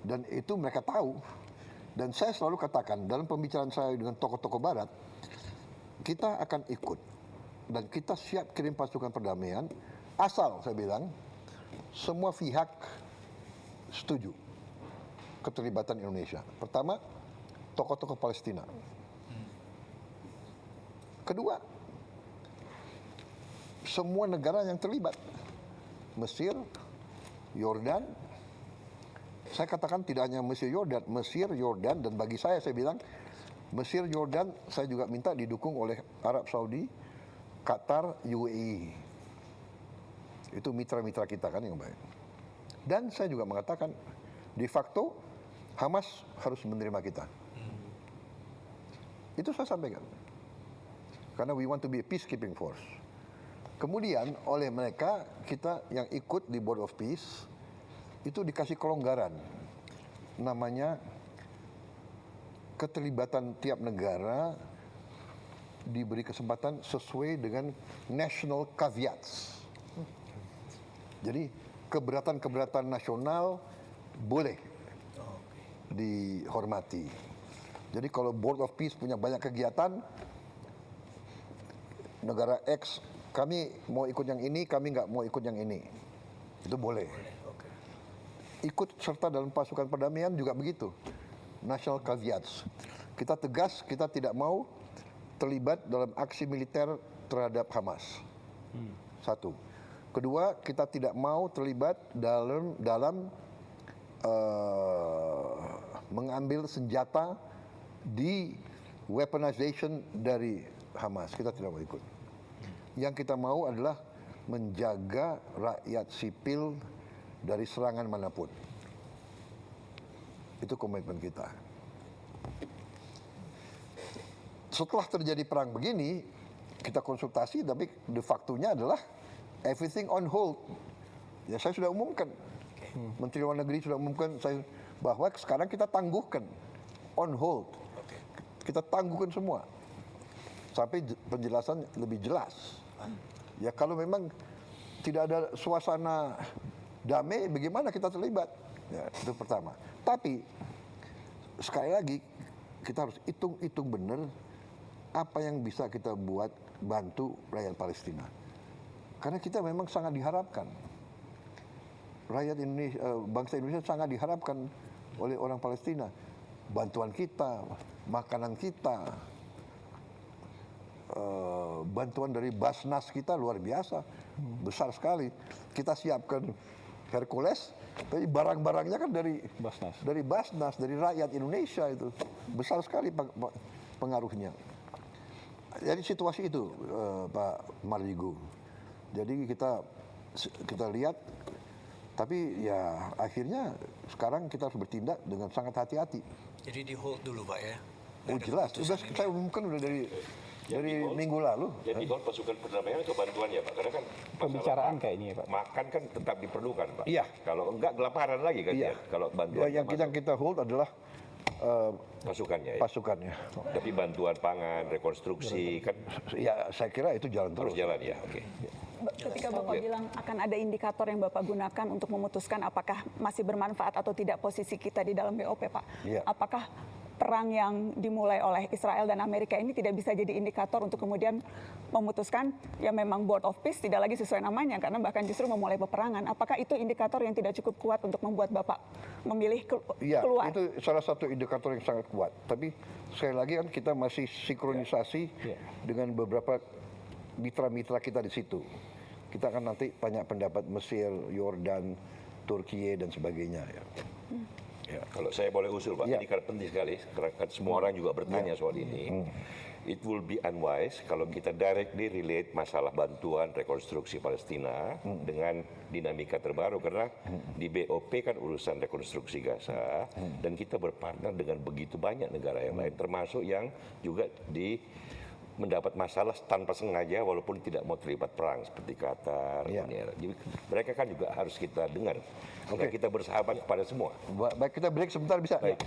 Dan itu mereka tahu. Dan saya selalu katakan dalam pembicaraan saya dengan tokoh-tokoh Barat, kita akan ikut. Dan kita siap kirim pasukan perdamaian, asal saya bilang, semua pihak setuju keterlibatan Indonesia. Pertama, tokoh-tokoh Palestina. Kedua, semua negara yang terlibat. Mesir, Yordan. Saya katakan tidak hanya Mesir, Yordan, dan bagi saya bilang, Mesir, Yordan, saya juga minta didukung oleh Arab Saudi, Qatar, UAE. Itu mitra-mitra kita kan yang baik. Dan saya juga mengatakan, de facto, Hamas harus menerima kita. Itu saya sampaikan. Karena we want to be a peacekeeping force. Kemudian oleh mereka, kita yang ikut di Board of Peace, itu dikasih kelonggaran. Namanya keterlibatan tiap negara diberi kesempatan sesuai dengan national caveats. Jadi keberatan-keberatan nasional boleh dihormati. Jadi kalau Board of Peace punya banyak kegiatan, negara X, kami mau ikut yang ini, kami nggak mau ikut yang ini. Itu boleh. Ikut serta dalam pasukan perdamaian juga begitu. National caveats. Kita tegas, kita tidak mau terlibat dalam aksi militer terhadap Hamas. Satu. Kedua, kita tidak mau terlibat dalam mengambil senjata di weaponization dari Hamas. Kita tidak mau ikut. Yang kita mau adalah menjaga rakyat sipil dari serangan manapun. Itu komitmen kita. Setelah terjadi perang begini, kita konsultasi, tapi de facto-nya adalah everything on hold. Ya, saya sudah umumkan. Menteri Luar Negeri sudah umumkan bahwa sekarang kita tangguhkan on hold. Kita tangguhkan semua sampai penjelasan lebih jelas. Ya, kalau memang tidak ada suasana damai, bagaimana kita terlibat? Ya, itu pertama. Tapi sekali lagi kita harus hitung benar apa yang bisa kita buat bantu rakyat Palestina. Karena kita memang sangat diharapkan. Rakyat Indonesia, bangsa Indonesia sangat diharapkan oleh orang Palestina. Bantuan kita, makanan kita, bantuan dari Basnas kita luar biasa, besar sekali. Kita siapkan Hercules, tapi barang-barangnya kan dari Basnas, dari rakyat Indonesia itu besar sekali pengaruhnya. Jadi situasi itu, Pak Mardigu. Jadi kita lihat. Tapi ya akhirnya sekarang kita harus bertindak dengan sangat hati-hati. Jadi di hold dulu Pak ya? Oh jelas, sudah saya umumkan udah dari minggu lalu. Jadi kalau pasukan perdamaian atau bantuannya Pak? Karena kan Pembicaraan kayaknya ya Pak. Makan kan tetap diperlukan Pak. Iya. Kalau enggak kelaparan lagi kan Iya. ya. Kalau bantuan Yang kita hold adalah pasukannya. pasukannya. Tapi bantuan pangan, rekonstruksi kan Ya saya kira itu jalan harus terus. jalan ya. Oke. Ketika Bapak bilang akan ada indikator yang Bapak gunakan untuk memutuskan apakah masih bermanfaat atau tidak posisi kita di dalam BOP, Pak. Iya. Apakah perang yang dimulai oleh Israel dan Amerika ini tidak bisa jadi indikator untuk kemudian memutuskan ya memang Board of Peace tidak lagi sesuai namanya karena bahkan justru memulai peperangan. Apakah itu indikator yang tidak cukup kuat untuk membuat Bapak memilih Iya, keluar? itu salah satu indikator yang sangat kuat. Tapi sekali lagi kan kita masih sinkronisasi dengan beberapa mitra-mitra kita di situ. Kita akan nanti tanya pendapat Mesir, Yordan, Turki dan sebagainya. Ya. Ya, kalau saya boleh usul Pak, Ya. ini kan penting sekali, karena kan semua orang juga bertanya soal ini. It will be unwise kalau kita directly relate masalah bantuan rekonstruksi Palestina dengan dinamika terbaru, karena di BOP kan urusan rekonstruksi Gaza, dan kita berpartner dengan begitu banyak negara yang lain, termasuk yang juga mendapat masalah tanpa sengaja walaupun tidak mau terlibat perang seperti Qatar, Uni Arab. Jadi mereka kan juga harus kita dengar. Karena kita bersahabat kepada semua. Baik, kita break sebentar bisa? Baik.